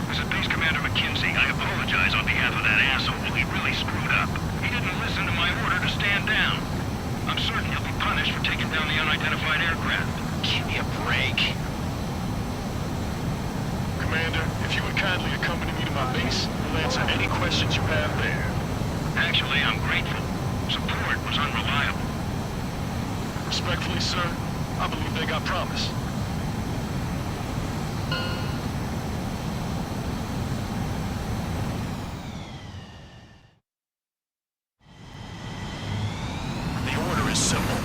This is Base Commander McKinsey. I apologize on behalf of that asshole. He really screwed up. He didn't listen to my order to stand down. I'm certain he'll be punished for taking down the unidentified aircraft. Give me a break. Commander, if Any questions you have there? Actually, I'm grateful. Support was unreliable. Respectfully, sir, I believe they got promise. The order is simple.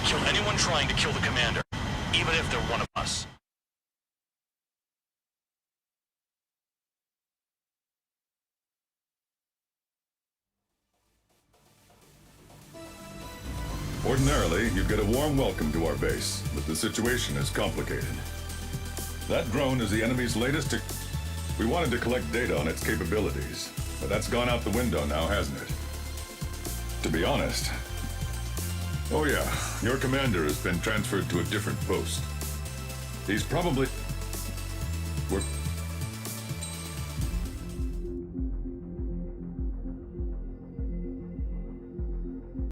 Kill anyone trying to kill the commander, even if they're one of us. Ordinarily, you'd get a warm welcome to our base, but the situation is complicated. That drone is the enemy's latest. We wanted to collect data on its capabilities, but that's gone out the window now, hasn't it? To be honest. Oh yeah, your commander has been transferred to a different post. He's probably... We're